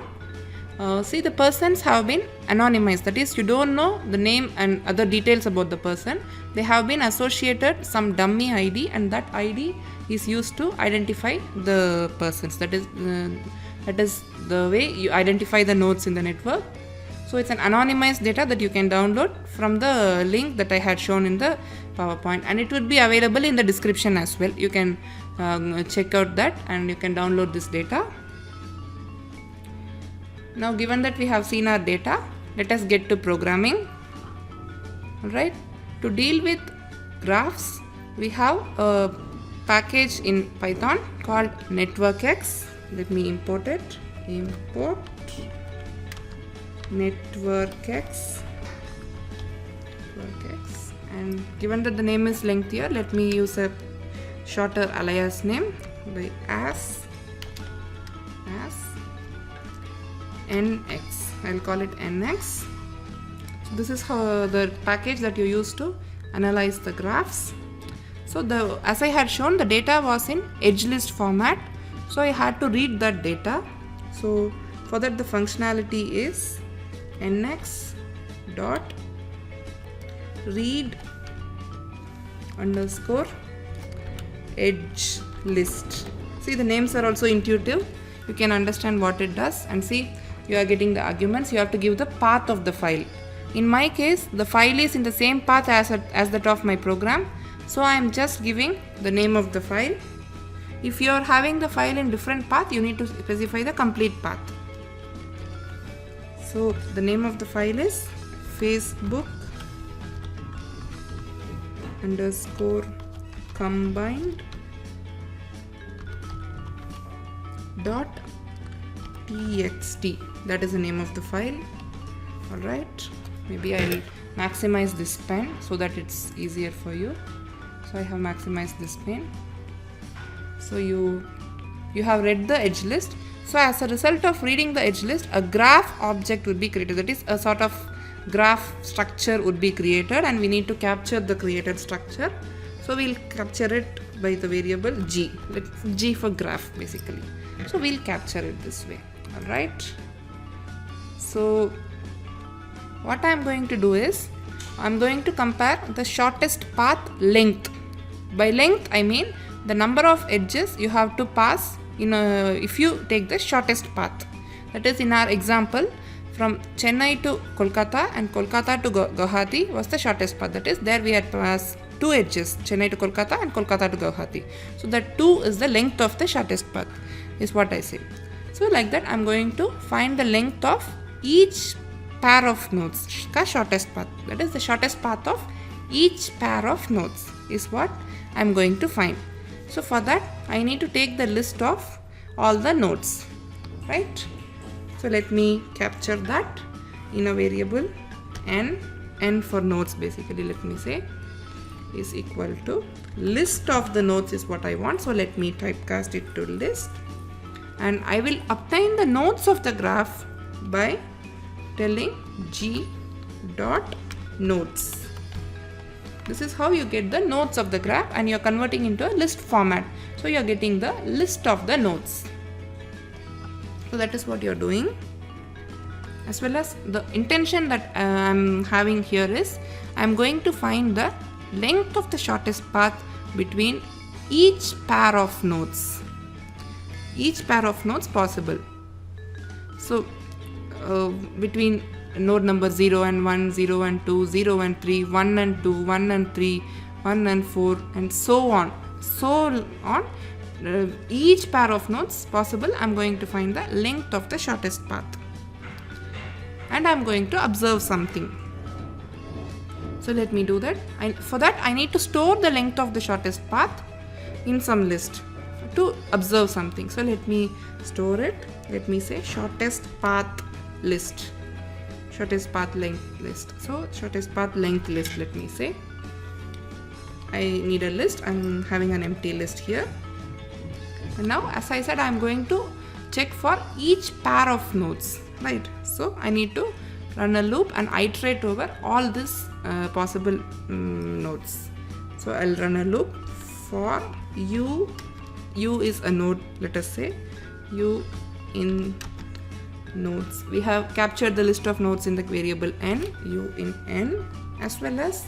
See, the persons have been anonymized, that is, you don't know the name and other details about the person. They have been associated some dummy ID, and that ID is used to identify the persons. That is the way you identify the nodes in the network. So it's an anonymized data that you can download from the link that I had shown in the PowerPoint, and it would be available in the description as well. You can check out that and you can download this data. Now, given that we have seen our data, let us get to programming. Alright, to deal with graphs, we have a package in Python called NetworkX. Let me import it. Import NetworkX. And given that the name is lengthier, let me use a shorter alias name by as NX. I'll call it NX. So this is how the package that you use to analyze the graphs. So as I had shown, the data was in edge list format, so I had to read that data. So for that, the functionality is NX dot read underscore edge list. See, the names are also intuitive. You can understand what it does, and see, you are getting the arguments. You have to give the path of the file. In my case, the file is in the same path as that of my program, so I am just giving the name of the file. If you are having the file in different path, you need to specify the complete path. So the name of the file is Facebook underscore combined dot txt. That is the name of the file. Alright, maybe I'll maximize this pen so that it's easier for you. So I have maximized this pen. So you have read the edge list. So as a result of reading the edge list, a graph object would be created. That is, a sort of graph structure would be created, and we need to capture the created structure. So we'll capture it by the variable g. G for graph basically. So we'll capture it this way. Alright. So what I'm going to do is, I'm going to compare the shortest path length. By length, I mean the number of edges you have to pass if you take the shortest path. That is, in our example, from Chennai to Kolkata and Kolkata to Guwahati was the shortest path. That is, there we had passed two edges, Chennai to Kolkata and Kolkata to Guwahati. So that 2 is the length of the shortest path, is what I say. So like that, I'm going to find the length of each pair of nodes, shortest path. That is, the shortest path of each pair of nodes is what I'm going to find. So for that, I need to take the list of all the nodes, right? So let me capture that in a variable n for nodes basically. Let me say is equal to list of the nodes is what I want. So let me typecast it to list, and I will obtain the nodes of the graph by telling g dot nodes. This is how you get the nodes of the graph, and you're converting into a list format. So you're getting the list of the nodes. So that is what you're doing. As well as the intention that I'm having here is, I'm going to find the length of the shortest path between each pair of nodes. Each pair of nodes possible. So between node number 0 and 1, 0 and 2, 0 and 3, 1 and 2, 1 and 3, 1 and 4, and so on. So on. Each pair of nodes possible, I'm going to find the length of the shortest path. And I'm going to observe something. So let me do that. For that, I need to store the length of the shortest path in some list to observe something. So let me store it. Let me say shortest path list. Shortest path length list. So shortest path length list, let me say. I need a list. I'm having an empty list here. And now, as I said, I'm going to check for each pair of nodes. right? So I need to run a loop and iterate over all these possible nodes. So I'll run a loop for u is a node, let us say u in nodes. We have captured the list of nodes in the variable n, u in n, as well as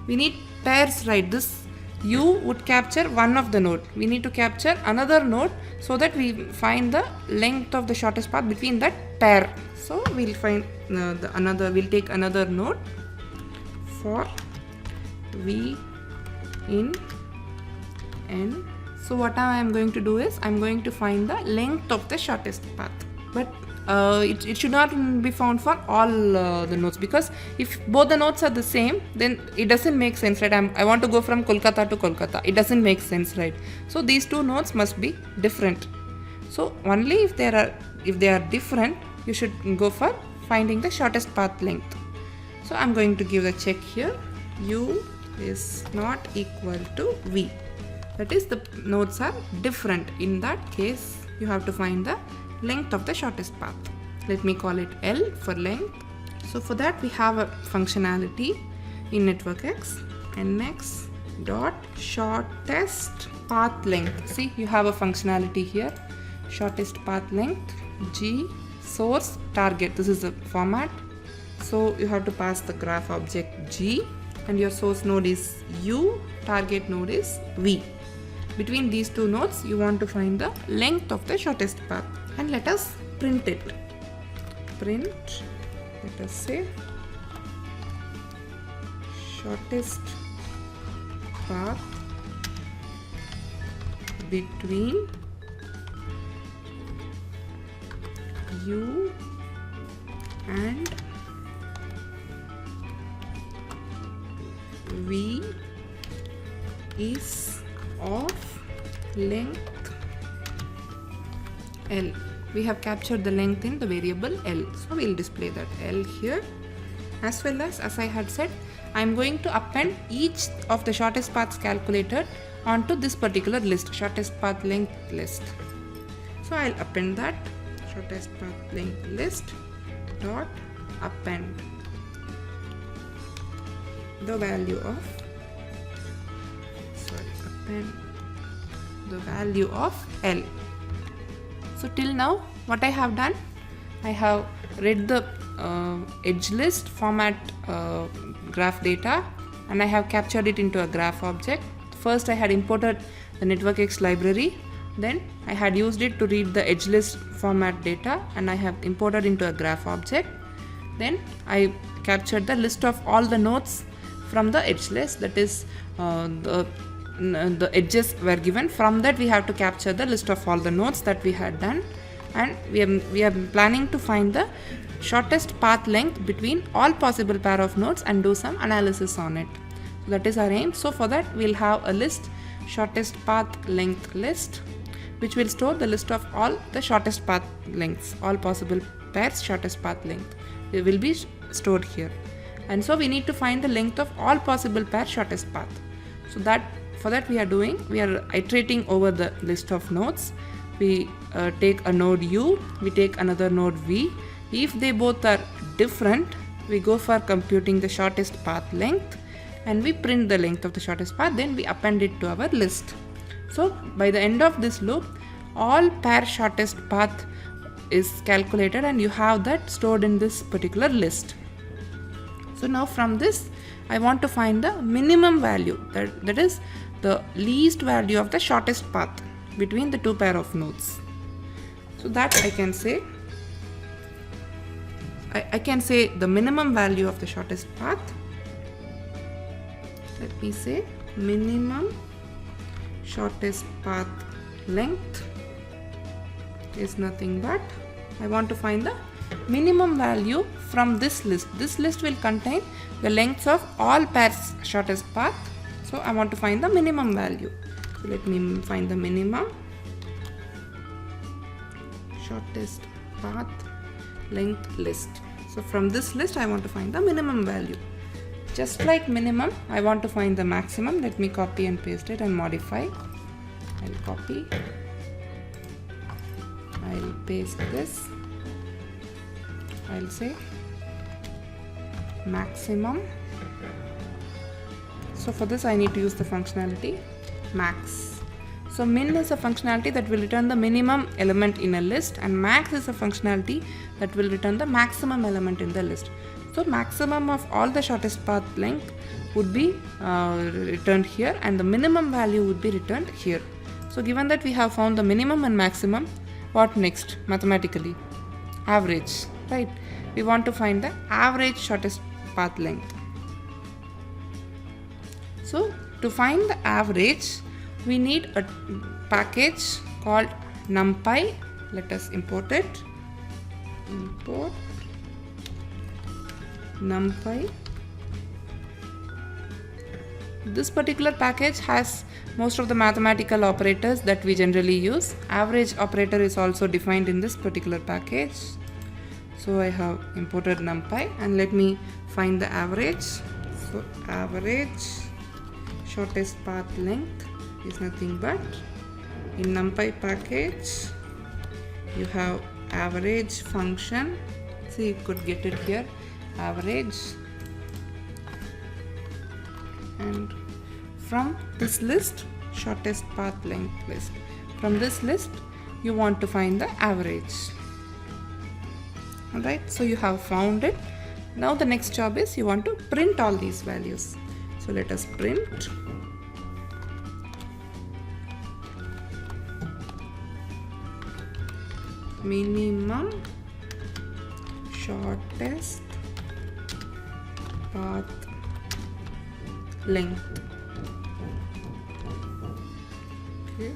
we need pairs, right? This u would capture one of the node. We need to capture another node so that we find the length of the shortest path between that pair. So we'll find we'll take another node for v in n. So what I am going to do is I'm going to find the length of the shortest path, but it should not be found for all the nodes, because if both the nodes are the same, then it doesn't make sense, right? I want to go from Kolkata to Kolkata. It doesn't make sense, right? So these two nodes must be different. So only if they are different, you should go for finding the shortest path length. So I'm going to give a check here. U is not equal to v. That is, the nodes are different. In that case, you have to find the length of the shortest path. Let me call it L for length. So for that, we have a functionality in NetworkX, nx dot shortest path length. See, you have a functionality here, shortest path length, g source target. This is the format. So you have to pass the graph object g, and your source node is u, target node is v. Between these two nodes, you want to find the length of the shortest path, and let us print it. Print, let us say, shortest path between u and v is of length L. We have captured the length in the variable L, so we'll display that L here. As well as I had said, I'm going to append each of the shortest paths calculated onto this particular list, shortest path length list. So I'll append that, shortest path length list dot append the value of the value of L. So till now, what I have done, I have read the edge list format graph data, and I have captured it into a graph object. First I had imported the NetworkX library, then I had used it to read the edge list format data, and I have imported into a graph object. Then I captured the list of all the nodes from the edge list, that is the edges were given. From that we have to capture the list of all the nodes that we had done, and we are planning to find the shortest path length between all possible pair of nodes and do some analysis on it. So that is our aim. So for that we'll have a list, shortest path length list, which will store the list of all the shortest path lengths, all possible pairs shortest path length. It will be stored here, and so we need to find the length of all possible pair shortest path. So for that we are iterating over the list of nodes. We take a node u, we take another node v. If they both are different, we go for computing the shortest path length, and we print the length of the shortest path, then we append it to our list. So by the end of this loop, all pair shortest path is calculated, and you have that stored in this particular list. So now from this, I want to find the minimum value, that is the least value of the shortest path between the two pair of nodes. So that I can say, I can say the minimum value of the shortest path. Let me say minimum shortest path length is nothing but, I want to find the minimum value from this list. This list will contain the lengths of all pairs shortest path. So I want to find the minimum value. So let me find the minimum shortest path length list. So from this list I want to find the minimum value. Just like minimum, I want to find the maximum. Let me copy and paste it and modify. I'll copy, I'll paste this, I'll say maximum. So for this I need to use the functionality max. So min is a functionality that will return the minimum element in a list, and max is a functionality that will return the maximum element in the list. So maximum of all the shortest path length would be returned here, and the minimum value would be returned here. So given that we have found the minimum and maximum, what next mathematically? Average, right? We want to find the average shortest path length. So to find the average, we need a package called NumPy. Let us import it. Import NumPy. This particular package has most of the mathematical operators that we generally use. Average operator is also defined in this particular package. So I have imported NumPy, and let me find the average. So average shortest path length is nothing but, in NumPy package you have average function. See, you could get it here, average, and from this list, shortest path length list, from this list you want to find the average. Alright, so you have found it. Now the next job is you want to print all these values. So let us print minimum shortest path length. Okay.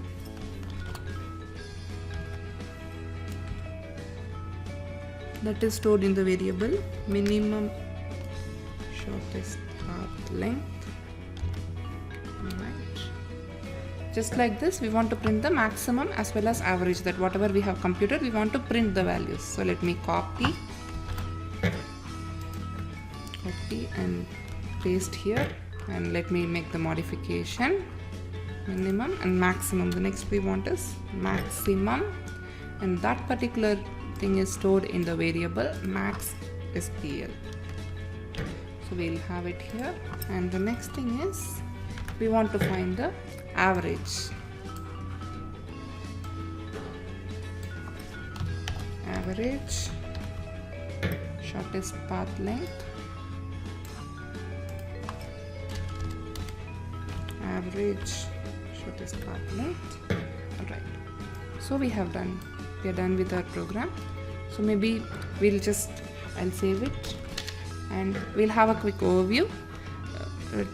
That is stored in the variable minimum shortest path length. Just like this, we want to print the maximum as well as average, that whatever we have computed, we want to print the values. So let me copy and paste here, and let me make the modification. Minimum and maximum. The next we want is maximum, and that particular thing is stored in the variable max SPL. So we'll have it here, and the next thing is we want to find the average. Average shortest path length. Average shortest path length. Alright. So we are done with our program. So maybe I'll save it, and we'll have a quick overview.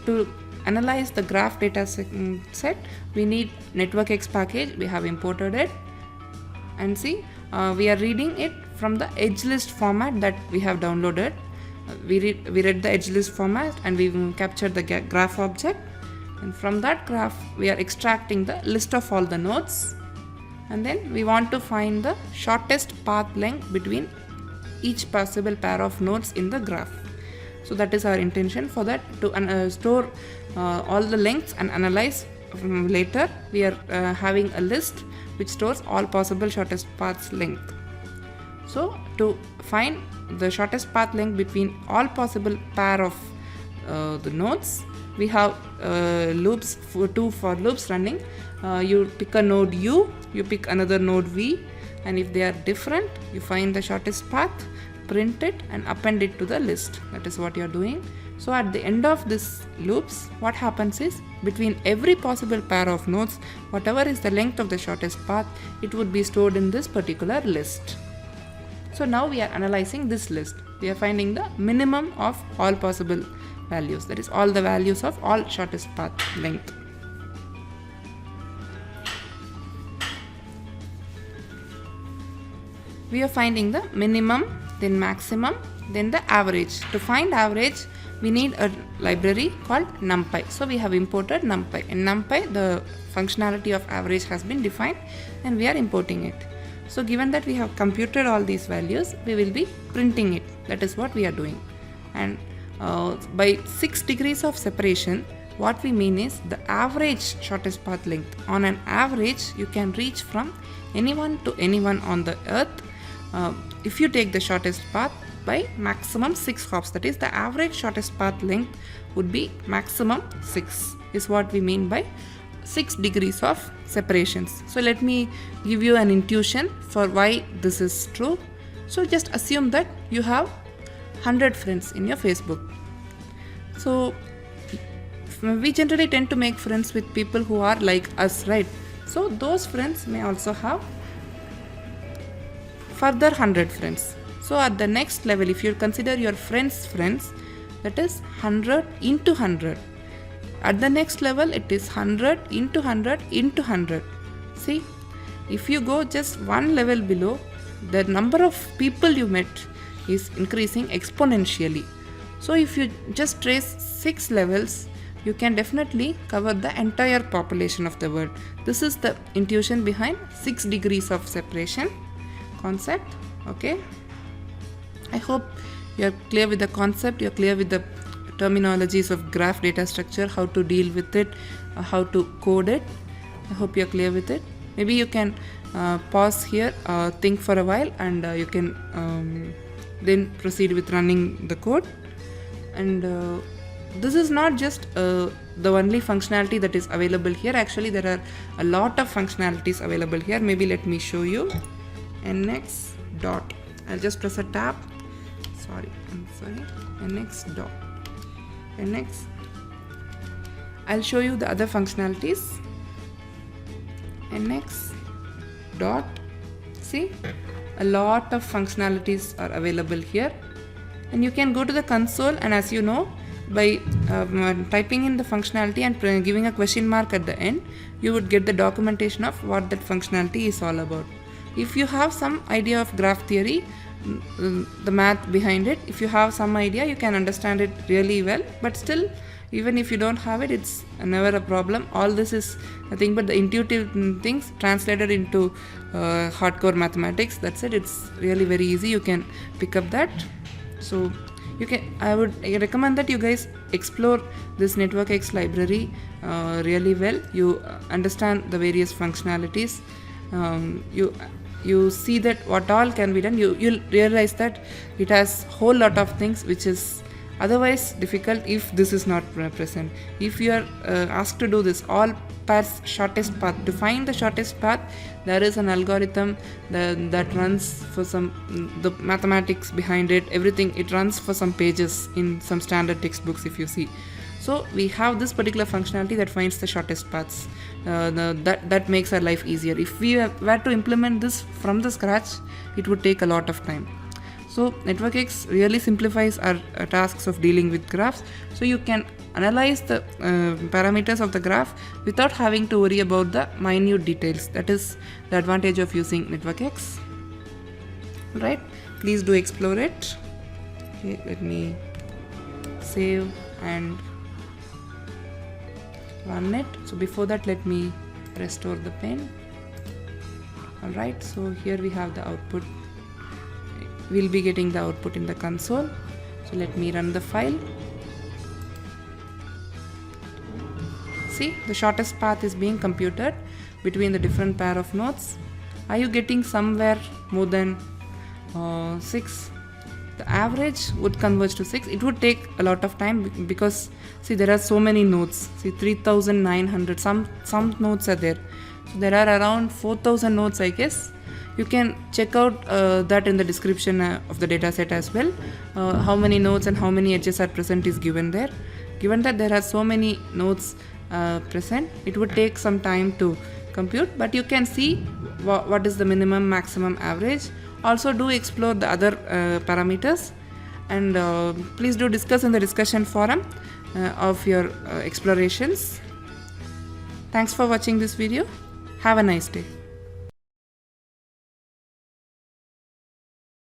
To analyze the graph data set, we need NetworkX package. We have imported it, and see, we are reading it from the edge list format that we have downloaded. We read the edge list format, and we captured the graph object, and from that graph we are extracting the list of all the nodes, and then we want to find the shortest path length between each possible pair of nodes in the graph. So that is our intention. For that, to store all the lengths and analyze later, we are having a list which stores all possible shortest paths length. So to find the shortest path length between all possible pair of the nodes, we have loops, two for loops running. You pick a node U, you pick another node V, and if they are different, you find the shortest path, print it, and append it to the list. That is what you are doing. So at the end of this loops, what happens is, between every possible pair of nodes, whatever is the length of the shortest path, it would be stored in this particular list. So now we are analyzing this list. We are finding the minimum of all possible values, that is all the values of all shortest path length. We are finding the minimum, then maximum, then the average. To find average, we need a library called NumPy. So we have imported NumPy. In NumPy, the functionality of average has been defined, and we are importing it. So given that we have computed all these values, we will be printing it. That is what we are doing. And by 6 degrees of separation, what we mean is the average shortest path length. On an average, you can reach from anyone to anyone on the earth. If you take the shortest path, by maximum 6 hops. That is, the average shortest path length would be maximum 6, is what we mean by 6 degrees of separations. So let me give you an intuition for why this is true. So just assume that you have 100 friends in your Facebook. So we generally tend to make friends with people who are like us, right? So those friends may also have further 100 friends. So at the next level, if you consider your friends, that is 100 into 100. At the next level, it is 100 into 100 into 100. See, if you go just one level below, the number of people you met is increasing exponentially. So if you just trace 6 levels, you can definitely cover the entire population of the world. This is the intuition behind 6 degrees of separation concept. Okay, I hope you are clear with the concept, you are clear with the terminologies of graph data structure, how to deal with it, how to code it. I hope you are clear with it. Maybe you can pause here, think for a while, and you can then proceed with running the code. And this is not just the only functionality that is available here. Actually, there are a lot of functionalities available here. Maybe let me show you. NX dot. I'll just press a tab. NX dot. NX. I'll show you the other functionalities. NX dot. See, a lot of functionalities are available here, and you can go to the console, and as you know, by typing in the functionality and giving a question mark at the end, you would get the documentation of what that functionality is all about. If you have some idea of graph theory, the math behind it, if you have some idea, you can understand it really well. But still, even if you don't have it, it's never a problem. All this is nothing but the intuitive things translated into hardcore mathematics. That's it. It's really very easy. You can pick up that. So I would recommend that you guys explore this NetworkX library really well. You understand the various functionalities. You see that what all can be done. You'll realize that it has whole lot of things which is otherwise difficult if this is not present. If you are asked to do this, all paths shortest path, to find the shortest path, there is an algorithm that runs for the mathematics behind it, everything. It runs for some pages in some standard textbooks if you see. So we have this particular functionality that finds the shortest paths. That makes our life easier. If we were to implement this from the scratch, it would take a lot of time. So NetworkX really simplifies our tasks of dealing with graphs. So you can analyze the parameters of the graph without having to worry about the minute details. That is the advantage of using NetworkX. Right? Please do explore it. Okay, let me save and run it. So before that, let me restore the pen. Alright, so here we have the output. We'll be getting the output in the console. So let me run the file. See, the shortest path is being computed between the different pair of nodes. Are you getting somewhere more than 6? The average would converge to 6. It would take a lot of time because see, there are so many nodes. See, 3,900. Some nodes are there. So there are around 4,000 nodes, I guess. You can check out that in the description of the dataset as well. How many nodes and how many edges are present is given there. Given that there are so many nodes present, it would take some time to compute, but you can see what is the minimum, maximum, average. Also do explore the other parameters, and please do discuss in the discussion forum of your explorations. Thanks for watching this video. Have a nice day.